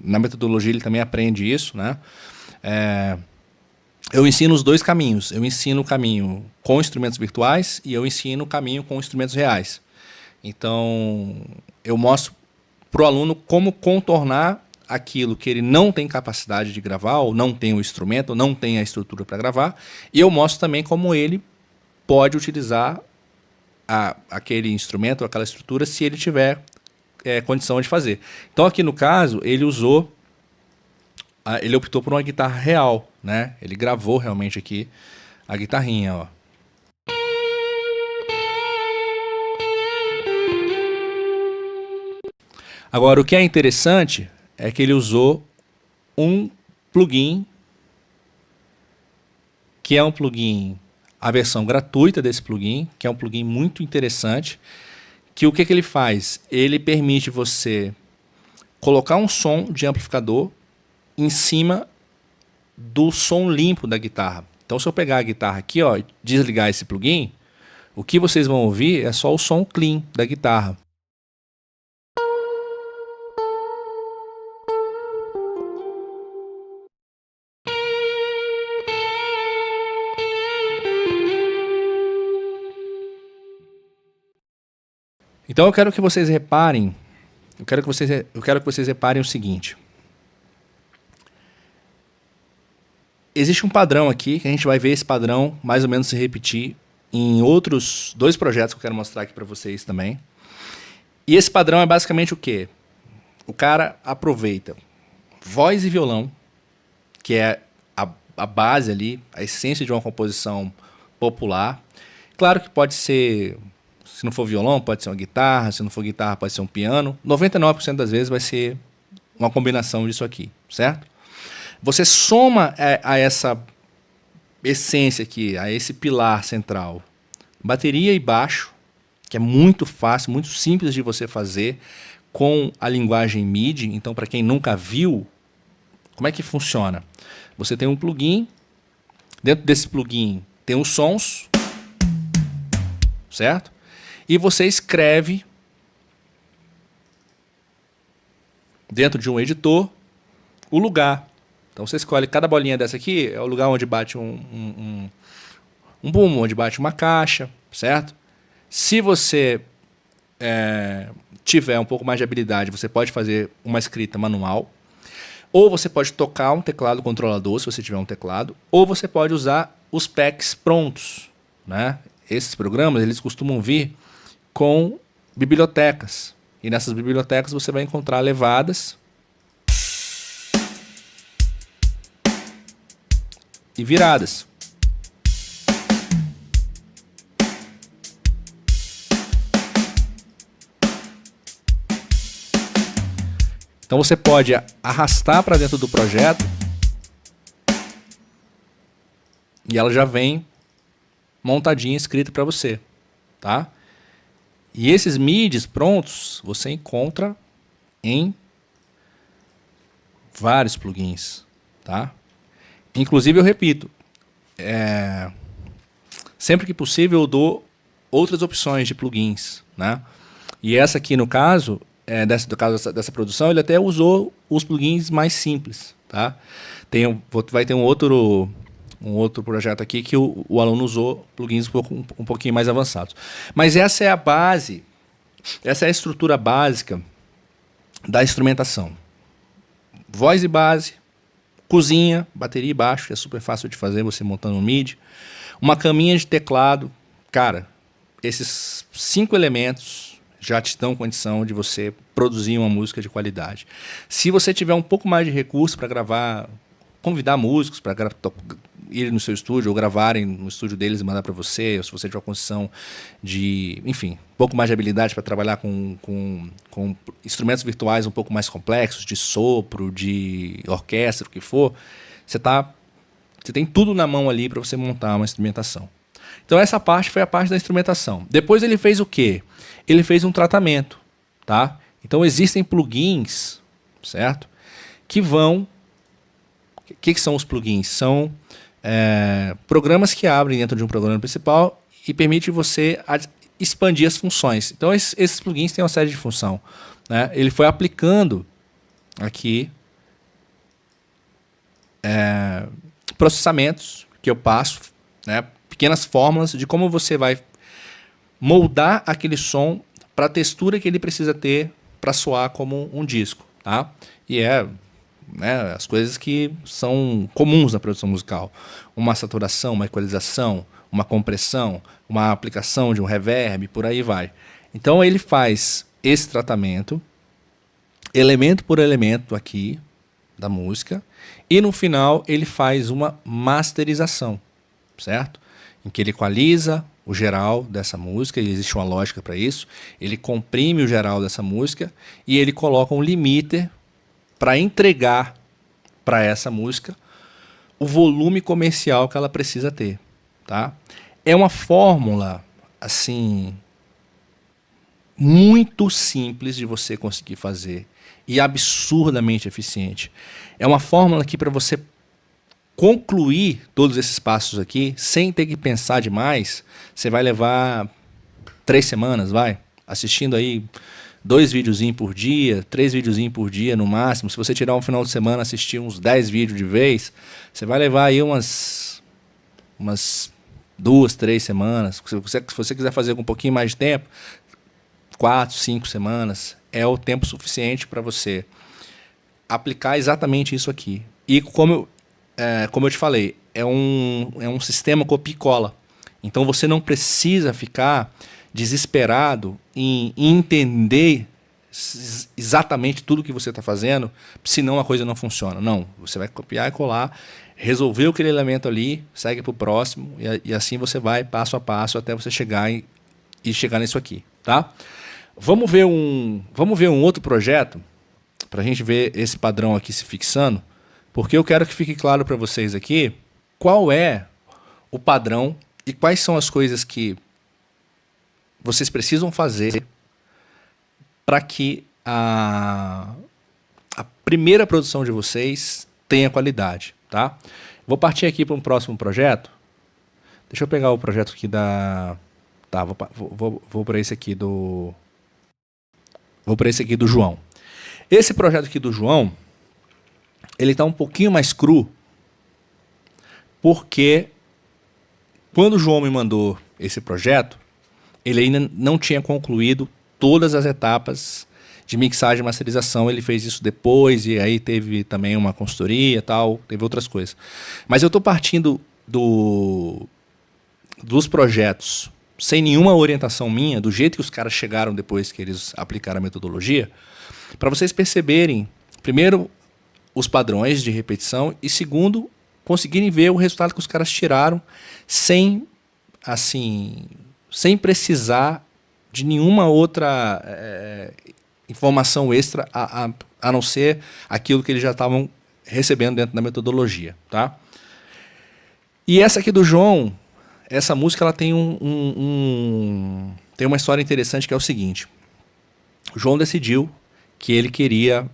na metodologia, ele também aprende isso, né? Eu ensino os dois caminhos. Eu ensino o caminho com instrumentos virtuais e eu ensino o caminho com instrumentos reais. Então, eu mostro para o aluno como contornar aquilo que ele não tem capacidade de gravar, ou não tem o instrumento, ou não tem a estrutura para gravar. E eu mostro também como ele pode utilizar aquele instrumento, aquela estrutura, se ele tiver condição de fazer. Então, aqui no caso, ele optou por uma guitarra real, né? Ele gravou realmente aqui a guitarrinha, ó. Agora, o que é interessante é que ele usou um plugin, que é um plugin, a versão gratuita desse plugin, que é um plugin muito interessante, que o que ele faz? Ele permite você colocar um som de amplificador em cima do som limpo da guitarra. Então, se eu pegar a guitarra aqui, ó, e desligar esse plugin, o que vocês vão ouvir é só o som clean da guitarra. Então eu quero que vocês reparem, eu quero que vocês reparem o seguinte. Existe um padrão aqui, que a gente vai ver esse padrão mais ou menos se repetir em outros dois projetos que eu quero mostrar aqui para vocês também. E esse padrão é basicamente o quê? O cara aproveita voz e violão, que é a base ali, a essência de uma composição popular. Claro que pode ser, se não for violão, pode ser uma guitarra, se não for guitarra, pode ser um piano. 99% das vezes vai ser uma combinação disso aqui, certo? Você soma a essa essência aqui, a esse pilar central, bateria e baixo, que é muito fácil, muito simples de você fazer com a linguagem MIDI. Então, para quem nunca viu, como é que funciona? Você tem um plugin, dentro desse plugin tem os sons, certo? E você escreve dentro de um editor o lugar. Então você escolhe cada bolinha dessa aqui, é o lugar onde bate um boom, onde bate uma caixa, certo? Se você tiver um pouco mais de habilidade, você pode fazer uma escrita manual, ou você pode tocar um teclado controlador, se você tiver um teclado, ou você pode usar os packs prontos, né? Esses programas, eles costumam vir com bibliotecas, e nessas bibliotecas você vai encontrar levadas e viradas. Então você pode arrastar para dentro do projeto e ela já vem montadinha, escrita para você, tá? E esses MIDIs prontos você encontra em vários plugins, tá? Inclusive, eu repito, sempre que possível eu dou outras opções de plugins, né? E essa aqui, no caso, dessa produção, ele até usou os plugins mais simples, tá? Vai ter um outro projeto aqui que o aluno usou plugins um pouquinho mais avançados. Mas essa é a base, essa é a estrutura básica da instrumentação. Voz e base, cozinha, bateria e baixo, que é super fácil de fazer você montando um MIDI. Uma caminha de teclado. Cara, esses 5 elementos já te dão condição de você produzir uma música de qualidade. Se você tiver um pouco mais de recurso para gravar, convidar músicos para ir no seu estúdio ou gravarem no estúdio deles e mandar para você, ou se você tiver condição de, enfim, um pouco mais de habilidade para trabalhar com instrumentos virtuais um pouco mais complexos, de sopro, de orquestra, o que for, você tem tudo na mão ali para você montar uma instrumentação. Então essa parte foi a parte da instrumentação. Depois ele fez o quê? Ele fez um tratamento, tá? Então existem plugins, certo? Que vão... O que são os plugins? São programas que abrem dentro de um programa principal e permite você expandir as funções. Então esses plugins têm uma série de função, né? Ele foi aplicando aqui processamentos que eu passo, né? Pequenas fórmulas de como você vai moldar aquele som para a textura que ele precisa ter para soar como um disco, tá? E né, as coisas que são comuns na produção musical. Uma saturação, uma equalização, uma compressão, uma aplicação de um reverb, por aí vai. Então ele faz esse tratamento, elemento por elemento aqui da música, e no final ele faz uma masterização, certo? Em que ele equaliza o geral dessa música, e existe uma lógica para isso, ele comprime o geral dessa música e ele coloca um limiter para entregar para essa música o volume comercial que ela precisa ter, tá? É uma fórmula, assim, muito simples de você conseguir fazer e absurdamente eficiente. É uma fórmula que, para você concluir todos esses passos aqui, sem ter que pensar demais, você vai levar 3 semanas, assistindo aí 2 videozinhos por dia, 3 videozinhos por dia no máximo. Se você tirar um final de semana, assistir uns 10 vídeos de vez, você vai levar aí umas 2, 3 semanas. Se você quiser fazer com um pouquinho mais de tempo, 4, 5 semanas é o tempo suficiente para você aplicar exatamente isso aqui. E como eu te falei, é um sistema copia e cola. Então você não precisa ficar desesperado em entender exatamente tudo que você está fazendo, senão a coisa não funciona. Não, você vai copiar e colar, resolver aquele elemento ali, segue para o próximo, e assim você vai passo a passo até você chegar e chegar nisso aqui, tá? Vamos ver um outro projeto, para a gente ver esse padrão aqui se fixando, porque eu quero que fique claro para vocês aqui qual é o padrão e quais são as coisas que vocês precisam fazer para que a primeira produção de vocês tenha qualidade, tá? Vou partir aqui para um próximo projeto. Deixa eu pegar o projeto aqui da... Tá, vou para esse aqui do... Vou para esse aqui do João. Esse projeto aqui do João, ele está um pouquinho mais cru, porque quando o João me mandou esse projeto, ele ainda não tinha concluído todas as etapas de mixagem e masterização. Ele fez isso depois, e aí teve também uma consultoria e tal, teve outras coisas. Mas eu estou partindo dos projetos sem nenhuma orientação minha, do jeito que os caras chegaram depois que eles aplicaram a metodologia, para vocês perceberem, primeiro, os padrões de repetição, e segundo, conseguirem ver o resultado que os caras tiraram sem precisar de nenhuma outra informação extra a não ser aquilo que eles já estavam recebendo dentro da metodologia, tá? E essa aqui do João, essa música, ela tem tem uma história interessante, que é o seguinte: o João decidiu que ele queria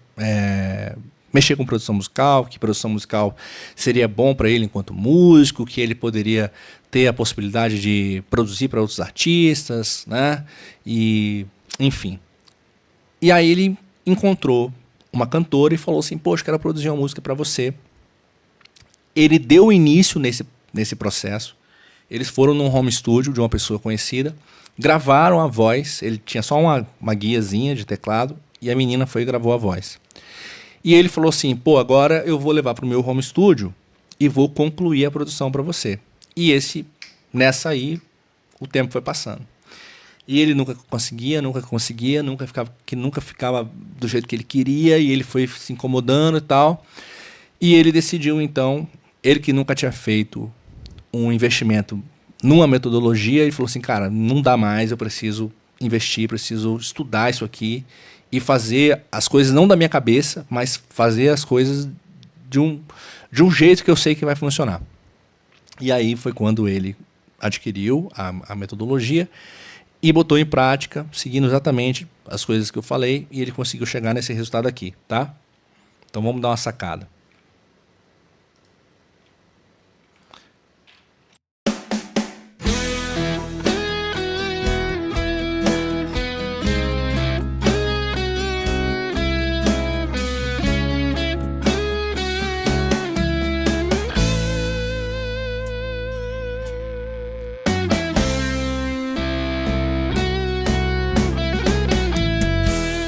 mexer com produção musical, que produção musical seria bom para ele enquanto músico, que ele poderia ter a possibilidade de produzir para outros artistas, né? E, enfim. E aí ele encontrou uma cantora e falou assim: poxa, quero produzir uma música para você. Ele deu início nesse processo. Eles foram num home studio de uma pessoa conhecida, gravaram a voz, ele tinha só uma guiazinha de teclado, e a menina foi e gravou a voz. E ele falou assim: pô, agora eu vou levar para o meu home studio e vou concluir a produção para você. E nessa aí, o tempo foi passando. E ele nunca conseguia, nunca ficava do jeito que ele queria, e ele foi se incomodando e tal. E ele decidiu, então, ele que nunca tinha feito um investimento numa metodologia, ele falou assim, cara, não dá mais, eu preciso investir, preciso estudar isso aqui e fazer as coisas não da minha cabeça, mas fazer as coisas de um jeito que eu sei que vai funcionar. E aí foi quando ele adquiriu a metodologia e botou em prática, seguindo exatamente as coisas que eu falei, e ele conseguiu chegar nesse resultado aqui, tá? Então vamos dar uma sacada.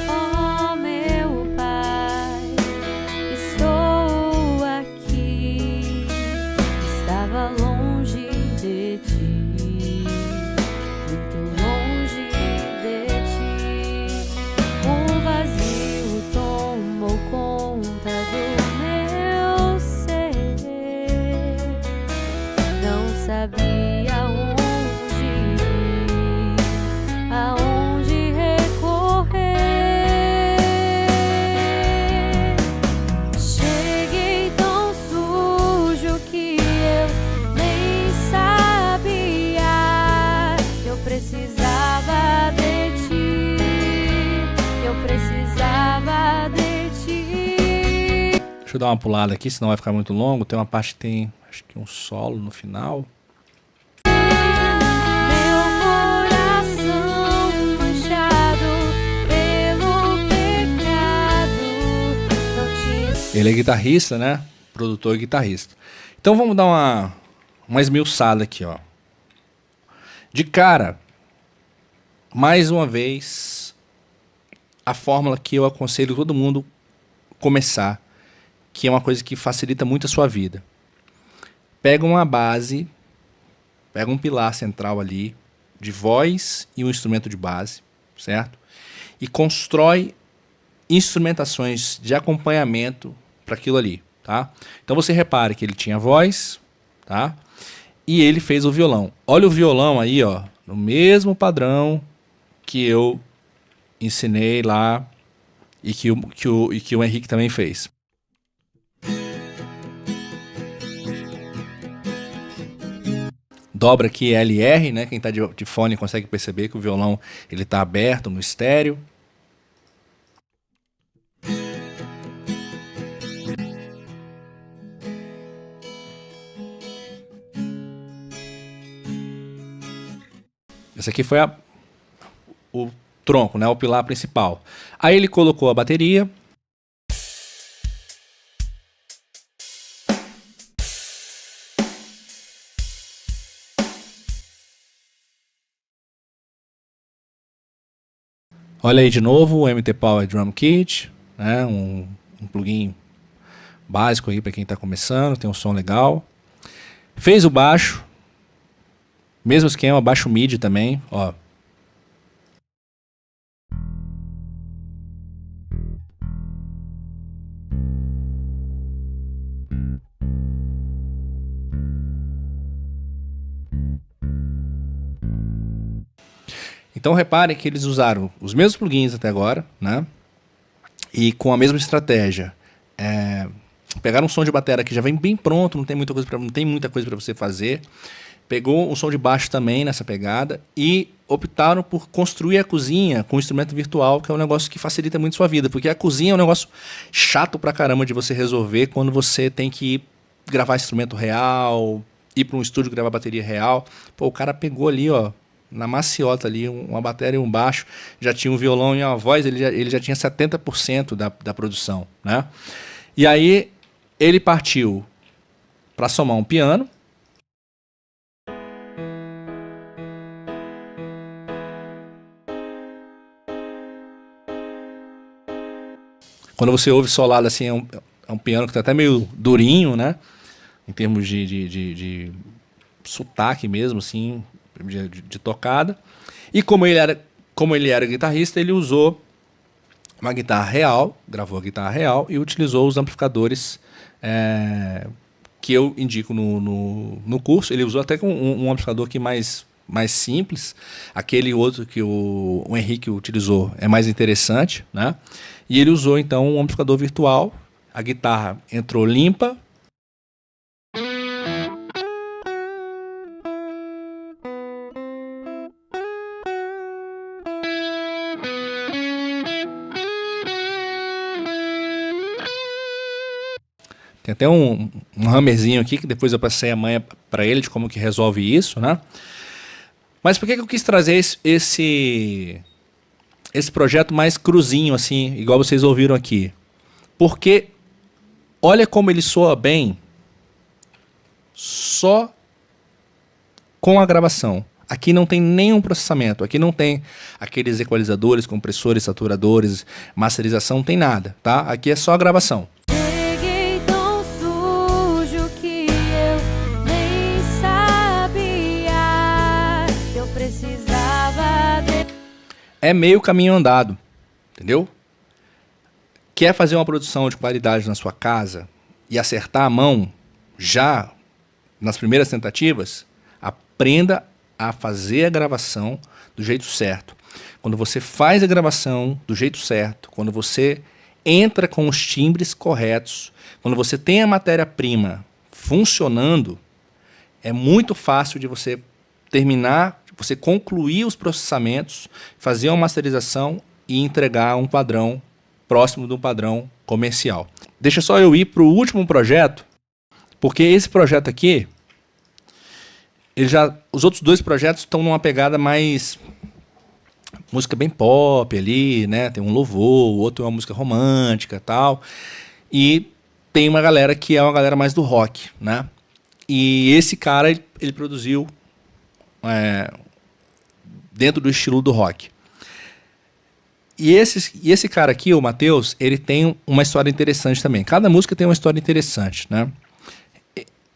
Oh, meu Pai, estou aqui. Estava longe de ti, muito longe de ti. Um vazio tomou conta do meu ser. Não sabia onde ir, aonde recorrer. Cheguei tão sujo que eu nem sabia que eu precisava de ti, que eu precisava de ti. Deixa eu dar uma pulada aqui, senão vai ficar muito longo. Tem uma parte que tem, acho que um solo no final. Meu coração manchado pelo pecado não tinha. Ele é guitarrista, né? Produtor e guitarrista. Então vamos dar uma esmiuçada aqui, ó. De cara, mais uma vez, a fórmula que eu aconselho todo mundo começar, que é uma coisa que facilita muito a sua vida. Pega uma base, pega um pilar central ali, de voz e um instrumento de base, certo? E constrói instrumentações de acompanhamento para aquilo ali, tá? Então você repare que ele tinha voz, tá? E ele fez o violão. Olha o violão aí, ó, no mesmo padrão que eu ensinei lá e que o Henrique também fez. Dobra aqui LR, né? Quem está de fone consegue perceber que o violão ele está aberto no estéreo. Esse aqui foi o tronco, né? O pilar principal. Aí ele colocou a bateria. Olha aí de novo o MT Power Drum Kit, né? Um plugin básico aí para quem está começando, tem um som legal. Fez o baixo, mesmo esquema, baixo MIDI também, ó. Então reparem que eles usaram os mesmos plugins até agora, né? E com a mesma estratégia. Pegaram um som de bateria que já vem bem pronto, não tem muita coisa para você fazer. Pegou um som de baixo também nessa pegada e optaram por construir a cozinha com um instrumento virtual, que é um negócio que facilita muito a sua vida, porque a cozinha é um negócio chato pra caramba de você resolver quando você tem que gravar instrumento real, ir para um estúdio gravar bateria real. Pô, o cara pegou ali, ó, na maciota ali, uma bateria e um baixo, já tinha um violão e uma voz, ele já tinha 70% da produção, né? E aí ele partiu para somar um piano. Quando você ouve solado assim, é um piano que está até meio durinho, né? Em termos de sotaque mesmo, assim, de tocada. E como ele era guitarrista, ele usou uma guitarra real, gravou a guitarra real e utilizou os amplificadores que eu indico no curso. Ele usou até um amplificador aqui mais simples. Aquele outro que o Henrique utilizou é mais interessante, né? E ele usou então um amplificador virtual. A guitarra entrou limpa. Tem até um hammerzinho aqui, que depois eu passei a manha para ele de como que resolve isso, né? Mas por que eu quis trazer esse projeto mais cruzinho, assim, igual vocês ouviram aqui? Porque olha como ele soa bem só com a gravação. Aqui não tem nenhum processamento, aqui não tem aqueles equalizadores, compressores, saturadores, masterização, não tem nada, tá? Aqui é só a gravação. É meio caminho andado, entendeu? Quer fazer uma produção de qualidade na sua casa e acertar a mão já nas primeiras tentativas? Aprenda a fazer a gravação do jeito certo. Quando você faz a gravação do jeito certo, quando você entra com os timbres corretos, quando você tem a matéria-prima funcionando, é muito fácil de você terminar, você concluir os processamentos, fazer uma masterização e entregar um padrão próximo do padrão comercial. Deixa só eu ir para o último projeto, porque esse projeto aqui, os outros dois projetos estão numa pegada mais música bem pop ali, né? Tem um louvor, o outro é uma música romântica e tal. E tem uma galera que é uma galera mais do rock, né? E esse cara, ele produziu dentro do estilo do rock. E esse cara aqui, o Matheus, ele tem uma história interessante também. Cada música tem uma história interessante, né?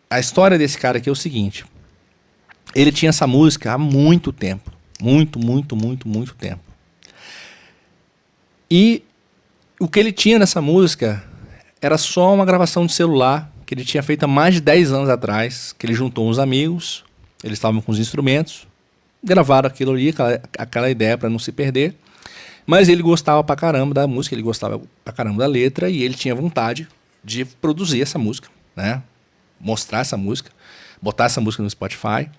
A história desse cara aqui é o seguinte. Ele tinha essa música há muito tempo. Muito tempo. E o que ele tinha nessa música era só uma gravação de celular que ele tinha feito há mais de 10 anos atrás, que ele juntou uns amigos, eles estavam com os instrumentos, gravaram aquilo ali, aquela ideia para não se perder, mas ele gostava pra caramba da música, ele gostava pra caramba da letra e ele tinha vontade de produzir essa música, né? Mostrar essa música, botar essa música no Spotify.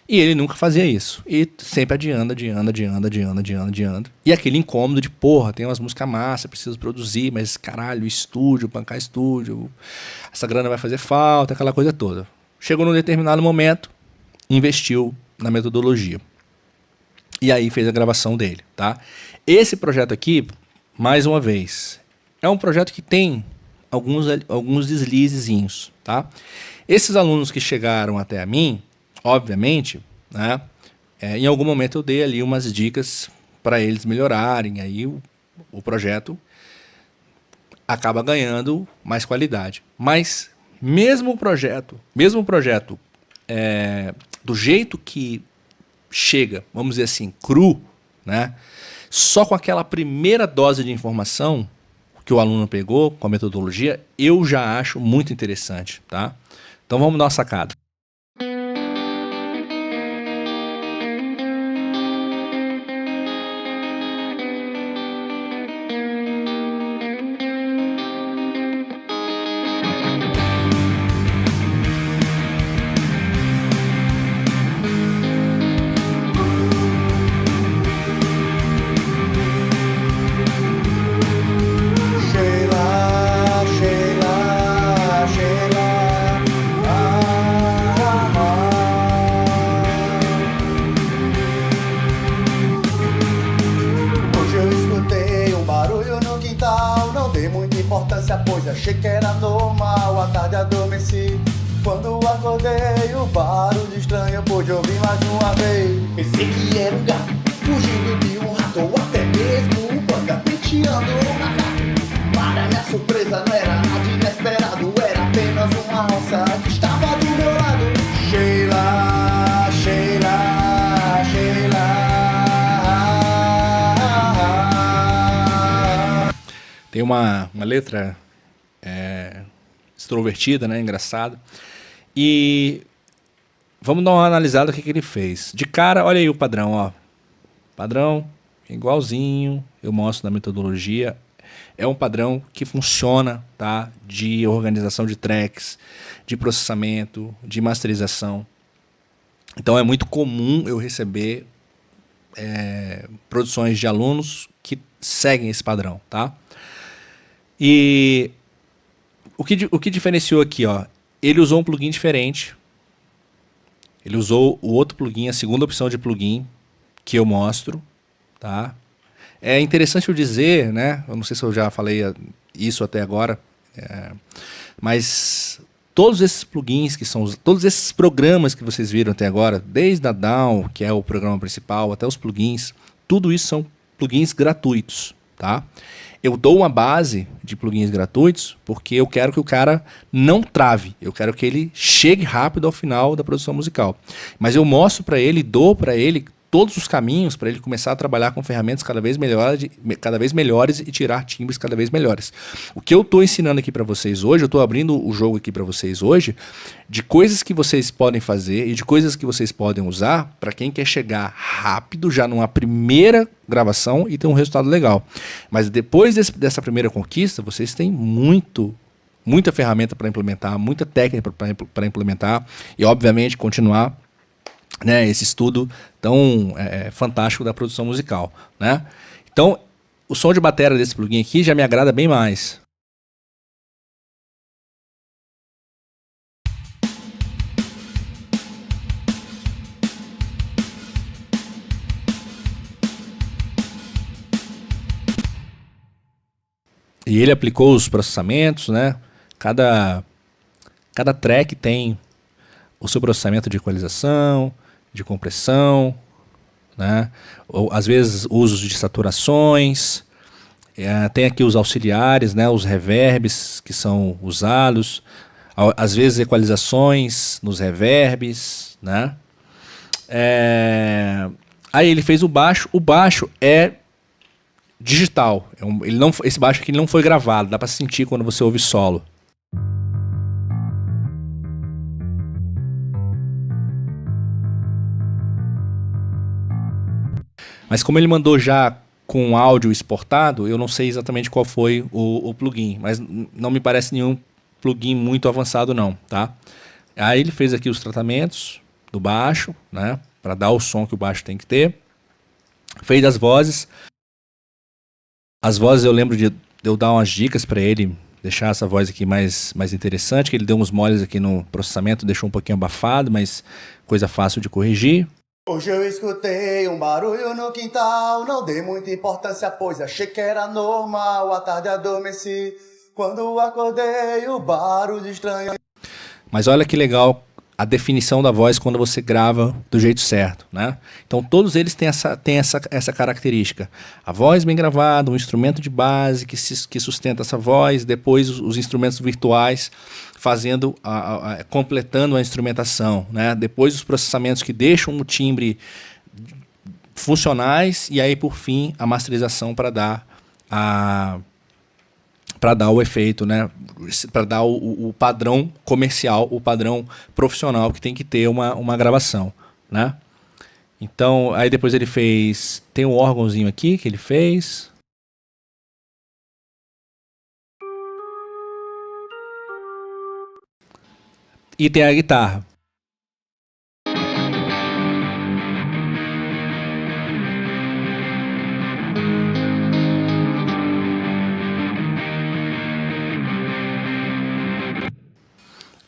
E ele nunca fazia isso. E sempre adiando. E aquele incômodo de, porra, tem umas músicas massa, preciso produzir, mas caralho, estúdio, bancar estúdio, essa grana vai fazer falta, aquela coisa toda. Chegou num determinado momento, investiu na metodologia. E aí fez a gravação dele, tá? Esse projeto aqui, mais uma vez, é um projeto que tem alguns deslizezinhos, tá? Esses alunos que chegaram até a mim, obviamente, né, em algum momento eu dei ali umas dicas para eles melhorarem, aí o projeto acaba ganhando mais qualidade. Mas mesmo o projeto do jeito que chega, vamos dizer assim, cru, né, só com aquela primeira dose de informação que o aluno pegou com a metodologia, eu já acho muito interessante, tá? Então vamos dar uma sacada. Pois achei que era normal, à tarde adormeci. Quando acordei, o barulho estranho pude ouvir mais uma vez. Pensei que era um gato, fugindo de um rato, ou até mesmo um panda penteando um macaco. Para minha surpresa, não era nada inesperado, era apenas uma onça que estava do meu lado. Sheila, Sheila, Sheila. Tem uma letra extrovertida, né? Engraçada. E vamos dar uma analisada no que ele fez. De cara, olha aí o padrão, ó. Padrão igualzinho, eu mostro na metodologia. É um padrão que funciona, tá? De organização de tracks, de processamento, de masterização. Então é muito comum eu receber produções de alunos que seguem esse padrão, tá? E o que diferenciou aqui, ó, ele usou um plugin diferente. Ele usou o outro plugin, a segunda opção de plugin que eu mostro, tá? É interessante eu dizer, né? Eu não sei se eu já falei isso até agora, mas todos esses plugins todos esses programas que vocês viram até agora, desde a DAW, que é o programa principal, até os plugins, tudo isso são plugins gratuitos, tá? Eu dou uma base de plugins gratuitos porque eu quero que o cara não trave, eu quero que ele chegue rápido ao final da produção musical. Mas eu mostro para ele, dou para ele todos os caminhos para ele começar a trabalhar com ferramentas cada vez melhores e tirar timbres cada vez melhores. O que eu estou ensinando aqui para vocês hoje, eu estou abrindo o jogo aqui para vocês hoje, de coisas que vocês podem fazer e de coisas que vocês podem usar para quem quer chegar rápido já numa primeira gravação e ter um resultado legal. Mas depois dessa primeira conquista, vocês têm muita ferramenta para implementar, muita técnica para implementar e, obviamente, continuar, né, esse estudo tão fantástico da produção musical, né? Então, o som de bateria desse plugin aqui já me agrada bem mais. E ele aplicou os processamentos, né? Cada track tem o seu processamento de equalização, de compressão, né? Ou, às vezes usos de saturações, tem aqui os auxiliares, né? Os reverbs que são usados, às vezes equalizações nos reverbs, né? Aí ele fez o baixo é digital, esse baixo aqui não foi gravado, dá para sentir quando você ouve solo. Mas como ele mandou já com áudio exportado, eu não sei exatamente qual foi o plugin, mas não me parece nenhum plugin muito avançado não, tá? Aí ele fez aqui os tratamentos do baixo, né, para dar o som que o baixo tem que ter. Fez as vozes. As vozes eu lembro de eu dar umas dicas para ele, deixar essa voz aqui mais interessante, que ele deu uns moles aqui no processamento, deixou um pouquinho abafado, mas coisa fácil de corrigir. Hoje eu escutei um barulho no quintal, não dei muita importância, pois achei que era normal. À tarde adormeci, quando acordei o barulho estranho. Mas olha que legal a definição da voz quando você grava do jeito certo, né? Então todos eles têm essa característica. A voz bem gravada, um instrumento de base que sustenta essa voz, depois os instrumentos virtuais fazendo, completando a instrumentação, né? Depois os processamentos que deixam o timbre funcionais e aí por fim a masterização para dar o efeito, né? Para dar o padrão comercial, o padrão profissional que tem que ter uma gravação, né? Então, aí depois ele fez, tem um órgãozinho aqui que ele fez. E tem a guitarra.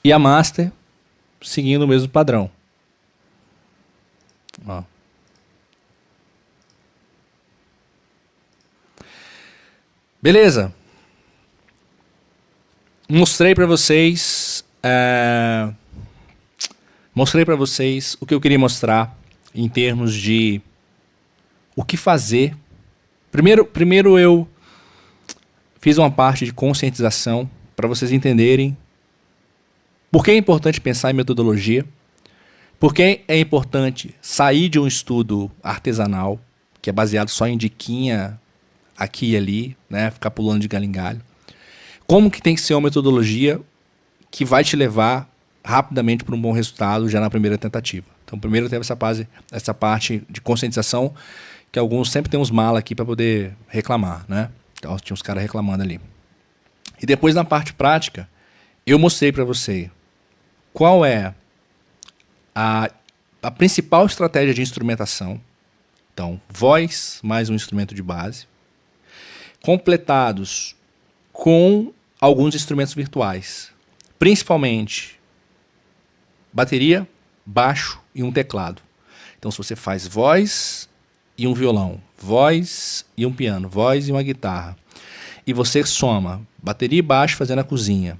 E a master seguindo o mesmo padrão. Ó. Beleza. Mostrei para vocês o que eu queria mostrar em termos de o que fazer. Primeiro eu fiz uma parte de conscientização para vocês entenderem por que é importante pensar em metodologia, por que é importante sair de um estudo artesanal, que é baseado só em diquinha aqui e ali, né? Ficar pulando de galho em galho. Como que tem que ser uma metodologia que vai te levar rapidamente para um bom resultado já na primeira tentativa. Então, primeiro teve essa parte de conscientização, que alguns sempre tem uns malas aqui para poder reclamar, né? Então, tinha uns caras reclamando ali. E depois, na parte prática, eu mostrei para você qual é a principal estratégia de instrumentação. Então, voz mais um instrumento de base, completados com alguns instrumentos virtuais, principalmente bateria, baixo e um teclado. Então, se você faz voz e um violão, voz e um piano, voz e uma guitarra, e você soma bateria e baixo fazendo a cozinha,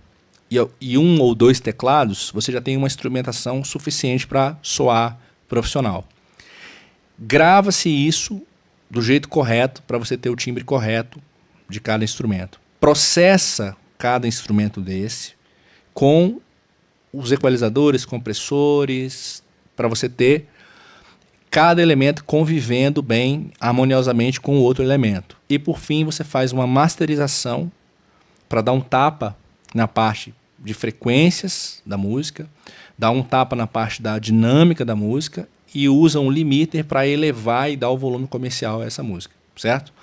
e um ou dois teclados, você já tem uma instrumentação suficiente para soar profissional. Grava-se isso do jeito correto para você ter o timbre correto de cada instrumento. Processa cada instrumento desse com os equalizadores, compressores, para você ter cada elemento convivendo bem, harmoniosamente com o outro elemento. E por fim você faz uma masterização para dar um tapa na parte de frequências da música, dá um tapa na parte da dinâmica da música e usa um limiter para elevar e dar o volume comercial a essa música, certo?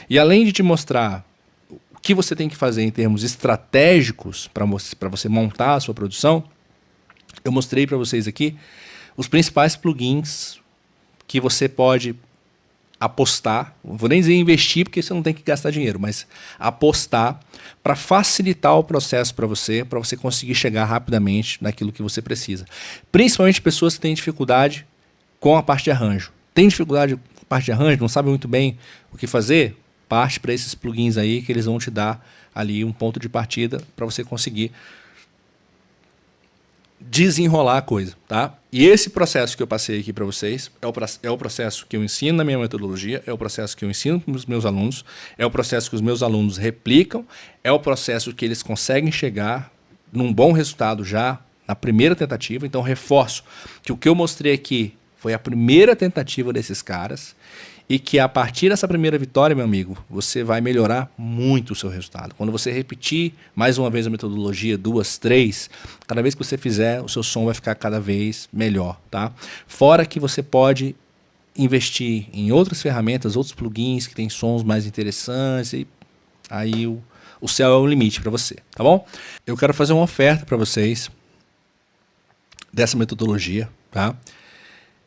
E além de te mostrar o que você tem que fazer em termos estratégicos para você montar a sua produção, eu mostrei para vocês aqui os principais plugins que você pode apostar, não vou nem dizer investir porque você não tem que gastar dinheiro, mas apostar para facilitar o processo para você conseguir chegar rapidamente naquilo que você precisa. Principalmente pessoas que têm dificuldade com a parte de arranjo. Tem dificuldade com a parte de arranjo, não sabe muito bem o que fazer? Parte para esses plugins aí que eles vão te dar ali um ponto de partida para você conseguir desenrolar a coisa, tá? E esse processo que eu passei aqui para vocês é o processo que eu ensino na minha metodologia, é o processo que eu ensino para os meus alunos, é o processo que os meus alunos replicam, é o processo que eles conseguem chegar num bom resultado já na primeira tentativa. Então, reforço que o que eu mostrei aqui foi a primeira tentativa desses caras e que a partir dessa primeira vitória, meu amigo, você vai melhorar muito o seu resultado. Quando você repetir mais uma vez a metodologia, 2, 3, cada vez que você fizer, o seu som vai ficar cada vez melhor, tá? Fora que você pode investir em outras ferramentas, outros plugins que tem sons mais interessantes e aí o céu é o limite para você, tá bom? Eu quero fazer uma oferta para vocês dessa metodologia, tá?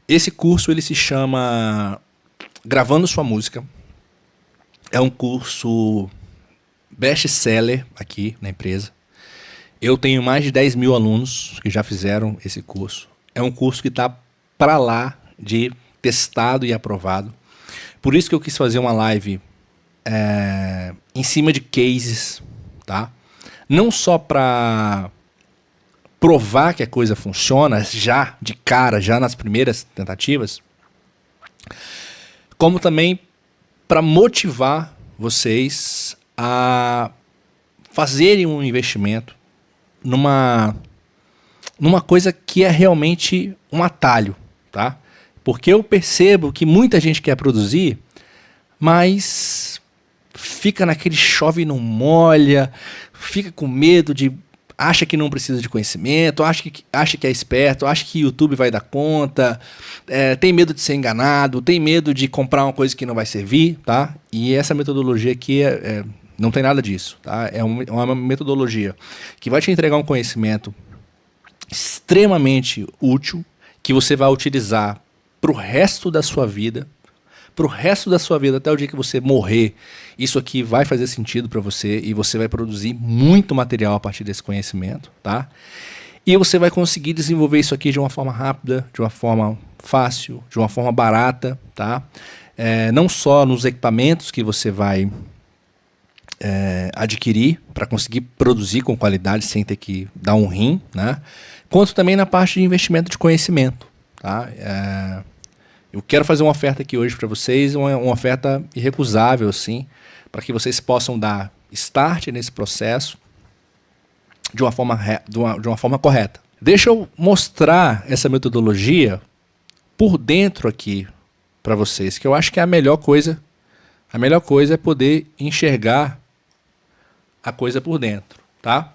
Esse curso ele se chama Gravando Sua Música. É um curso best-seller aqui na empresa. Eu tenho mais de 10 mil alunos que já fizeram esse curso. É um curso que está para lá de testado e aprovado. Por isso que eu quis fazer uma live em cima de cases, tá? Não só para provar que a coisa funciona já de cara, já nas primeiras tentativas, como também para motivar vocês a fazerem um investimento numa coisa que é realmente um atalho, tá? Porque eu percebo que muita gente quer produzir, mas fica naquele chove e não molha, fica com medo de... acha que não precisa de conhecimento, acha que é esperto, acha que YouTube vai dar conta, tem medo de ser enganado, tem medo de comprar uma coisa que não vai servir, tá? E essa metodologia aqui não tem nada disso, tá? É uma metodologia que vai te entregar um conhecimento extremamente útil, que você vai utilizar para o resto da sua vida, até o dia que você morrer. Isso aqui vai fazer sentido para você e você vai produzir muito material a partir desse conhecimento, tá? E você vai conseguir desenvolver isso aqui de uma forma rápida, de uma forma fácil, de uma forma barata, tá? Não só nos equipamentos que você vai adquirir para conseguir produzir com qualidade sem ter que dar um rim, né? Quanto também na parte de investimento de conhecimento, tá? Eu quero fazer uma oferta aqui hoje para vocês, uma oferta irrecusável, assim, para que vocês possam dar start nesse processo de uma forma correta. Deixa eu mostrar essa metodologia por dentro aqui para vocês, que eu acho que é a melhor coisa A melhor coisa é poder enxergar a coisa por dentro, tá?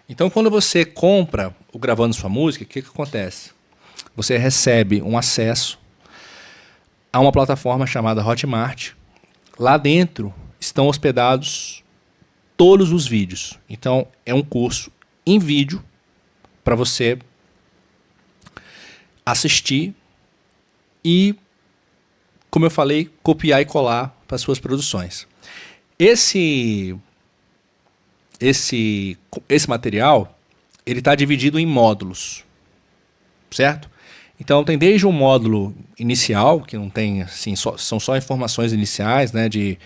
Então, quando você compra o Gravando Sua Música, o que acontece? Você recebe um acesso a uma plataforma chamada Hotmart. Lá dentro estão hospedados todos os vídeos. Então, é um curso em vídeo para você assistir e, como eu falei, copiar e colar para suas produções. Esse material, ele está dividido em módulos, certo? Então tem desde um módulo inicial, que não tem, assim, são só informações iniciais, né, de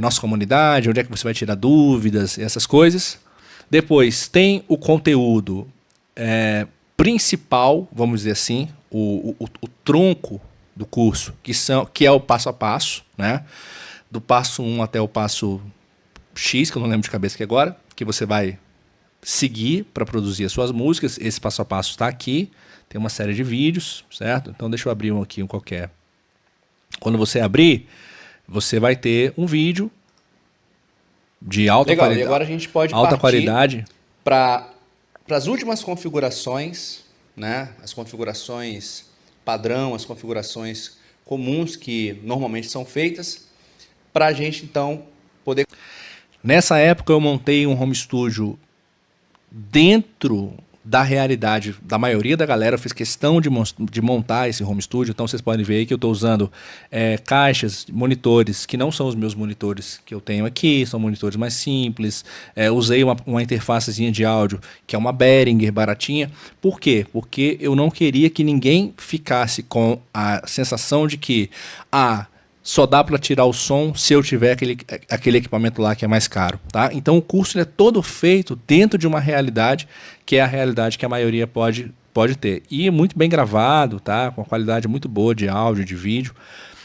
nossa comunidade, onde é que você vai tirar dúvidas, essas coisas. Depois tem o conteúdo principal, vamos dizer assim, o tronco do curso, que é o passo a passo, né? Do passo 1 até o passo X, que eu não lembro de cabeça aqui agora, que você vai seguir para produzir as suas músicas. Esse passo a passo está aqui, tem uma série de vídeos, certo? Então deixa eu abrir um aqui, um qualquer. Quando você abrir, você vai ter um vídeo de alta qualidade. E agora a gente pode alta qualidade para as últimas configurações, né? As configurações padrão, as configurações comuns que normalmente são feitas, para a gente então poder... Nessa época eu montei um home studio dentro da realidade da maioria da galera. Eu fiz questão de montar esse home studio. Então vocês podem ver aí que eu estou usando caixas, monitores que não são os meus monitores que eu tenho aqui, são monitores mais simples. Usei uma interfacezinha de áudio que é uma Behringer baratinha. Por quê? Porque eu não queria que ninguém ficasse com a sensação de que só dá para tirar o som se eu tiver aquele equipamento lá que é mais caro, tá? Então o curso é todo feito dentro de uma realidade que é a realidade que a maioria pode ter. E muito bem gravado, tá? Com uma qualidade muito boa de áudio, de vídeo.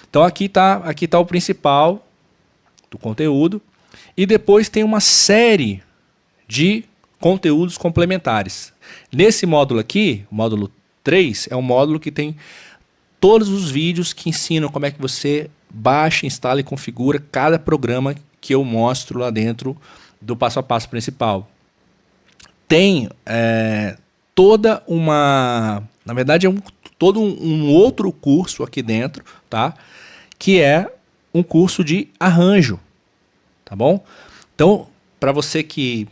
Então aqui tá o principal do conteúdo. E depois tem uma série de conteúdos complementares. Nesse módulo aqui, o módulo 3, é um módulo que tem todos os vídeos que ensinam como é que você baixa, instala e configura cada programa que eu mostro lá dentro do passo a passo principal. Tem toda uma... Na verdade, todo um outro curso aqui dentro, tá? Que é um curso de arranjo, tá bom? Então, para você que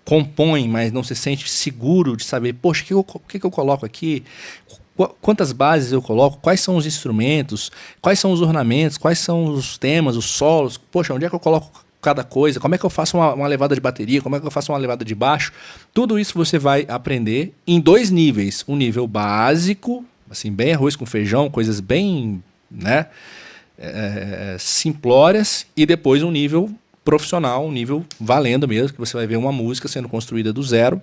compõe, mas não se sente seguro de saber, poxa, o que eu coloco aqui? Quantas bases eu coloco, quais são os instrumentos, quais são os ornamentos, quais são os temas, os solos, poxa, onde é que eu coloco cada coisa, como é que eu faço uma levada de bateria, como é que eu faço uma levada de baixo, tudo isso você vai aprender em 2 níveis, um nível básico, assim, bem arroz com feijão, coisas bem, né, simplórias, e depois um nível profissional, um nível valendo mesmo, que você vai ver uma música sendo construída do zero,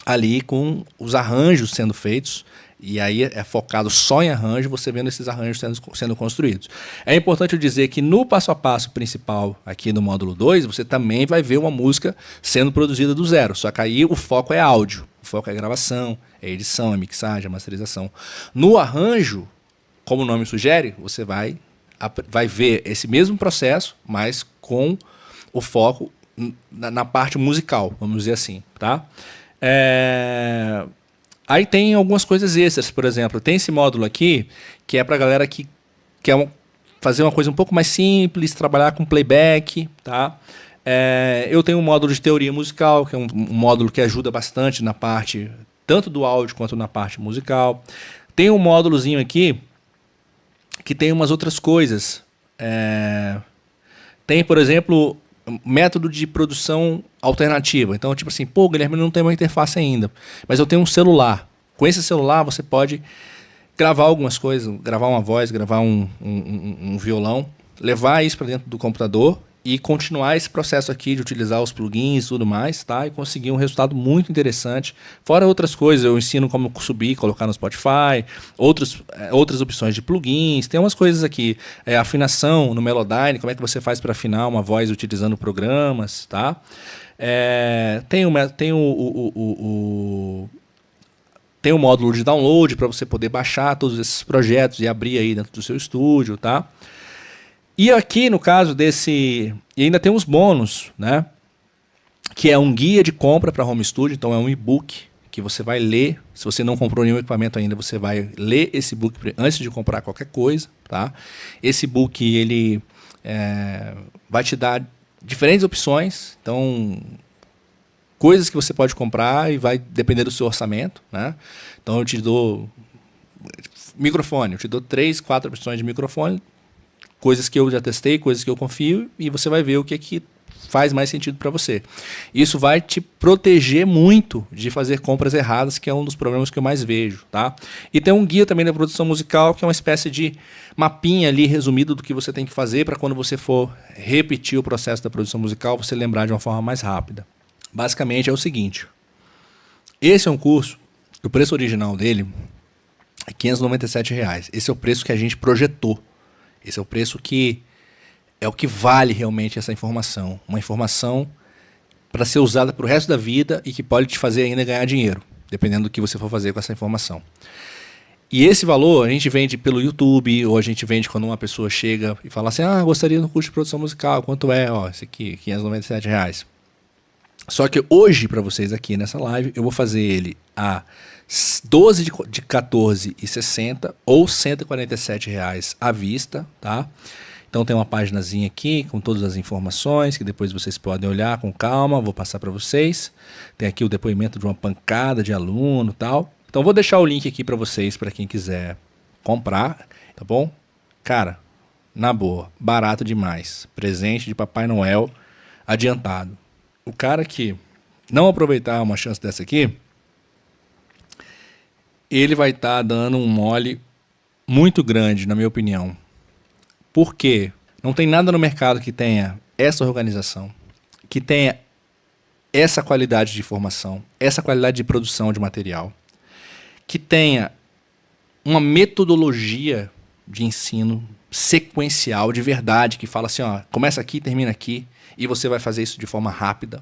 ali com os arranjos sendo feitos, e aí é focado só em arranjo, você vendo esses arranjos sendo construídos. É importante eu dizer que no passo a passo principal, aqui no módulo 2, você também vai ver uma música sendo produzida do zero, só que aí o foco é áudio, o foco é gravação, é edição, é mixagem, é masterização. No arranjo, como o nome sugere, você vai ver esse mesmo processo, mas com o foco na parte musical, vamos dizer assim, tá? Aí tem algumas coisas extras, por exemplo, tem esse módulo aqui, que é para a galera que quer fazer uma coisa um pouco mais simples, trabalhar com playback, tá? Eu tenho um módulo de teoria musical, que é um módulo que ajuda bastante na parte, tanto do áudio quanto na parte musical. Tem um módulozinho aqui, que tem umas outras coisas. Tem, por exemplo, método de produção alternativa. Então, tipo assim, pô, Guilherme, não tem uma interface ainda, mas eu tenho um celular. Com esse celular você pode gravar algumas coisas, gravar uma voz, gravar um violão, levar isso para dentro do computador e continuar esse processo aqui de utilizar os plugins e tudo mais, tá? E conseguir um resultado muito interessante. Fora outras coisas, eu ensino como subir, colocar no Spotify, outras opções de plugins, tem umas coisas aqui, afinação no Melodyne, como é que você faz para afinar uma voz utilizando programas, tem tem um módulo de download para você poder baixar todos esses projetos e abrir aí dentro do seu estúdio, tá? E aqui no caso desse, e ainda tem uns bônus, né? Que é um guia de compra para home studio, então é um e-book que você vai ler. Se você não comprou nenhum equipamento ainda, você vai ler esse book antes de comprar qualquer coisa, tá? Esse book ele vai te dar diferentes opções, então coisas que você pode comprar e vai depender do seu orçamento, né? Então eu te dou microfone, eu te dou 3, 4 opções de microfone, coisas que eu já testei, coisas que eu confio, e você vai ver o que é que faz mais sentido para você. Isso vai te proteger muito de fazer compras erradas, que é um dos problemas que eu mais vejo, tá? E tem um guia também da produção musical, que é uma espécie de mapinha ali resumido do que você tem que fazer para quando você for repetir o processo da produção musical, você lembrar de uma forma mais rápida. Basicamente é o seguinte, esse é um curso, o preço original dele é R$ 597. Esse é o preço que a gente projetou. Esse é o preço que é o que vale realmente essa informação. Uma informação para ser usada para o resto da vida e que pode te fazer ainda ganhar dinheiro, dependendo do que você for fazer com essa informação. E esse valor a gente vende pelo YouTube, ou a gente vende quando uma pessoa chega e fala assim, gostaria do curso de produção musical, quanto é? Esse aqui, R$ 597. Só que hoje, para vocês aqui nessa live, eu vou fazer ele a 12 de 14,60 ou R$ 147 à vista, tá? Então tem uma paginazinha aqui com todas as informações que depois vocês podem olhar com calma, vou passar para vocês. Tem aqui o depoimento de uma pancada de aluno e tal. Então vou deixar o link aqui para vocês, para quem quiser comprar, tá bom? Cara, na boa, barato demais. Presente de Papai Noel adiantado. O cara que não aproveitar uma chance dessa aqui, ele vai estar dando um mole muito grande, na minha opinião. Por quê? Não tem nada no mercado que tenha essa organização, que tenha essa qualidade de informação, essa qualidade de produção de material, que tenha uma metodologia de ensino sequencial de verdade, que fala assim, começa aqui, termina aqui, e você vai fazer isso de forma rápida.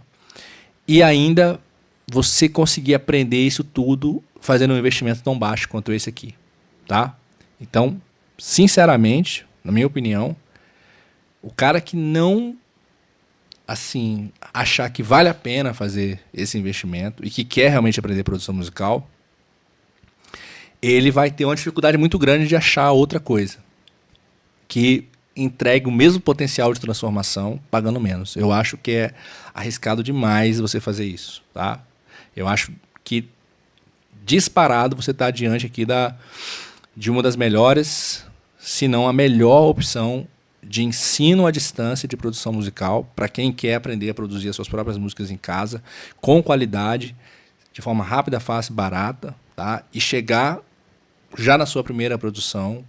E ainda você conseguir aprender isso tudo fazendo um investimento tão baixo quanto esse aqui, tá? Então, sinceramente, na minha opinião, o cara que não, assim, achar que vale a pena fazer esse investimento e que quer realmente aprender produção musical, ele vai ter uma dificuldade muito grande de achar outra coisa que entregue o mesmo potencial de transformação pagando menos. Eu acho que é arriscado demais você fazer isso, tá? Eu acho que disparado você está diante aqui de uma das melhores, se não a melhor opção de ensino à distância de produção musical para quem quer aprender a produzir as suas próprias músicas em casa, com qualidade, de forma rápida, fácil, barata, tá? E chegar já na sua primeira produção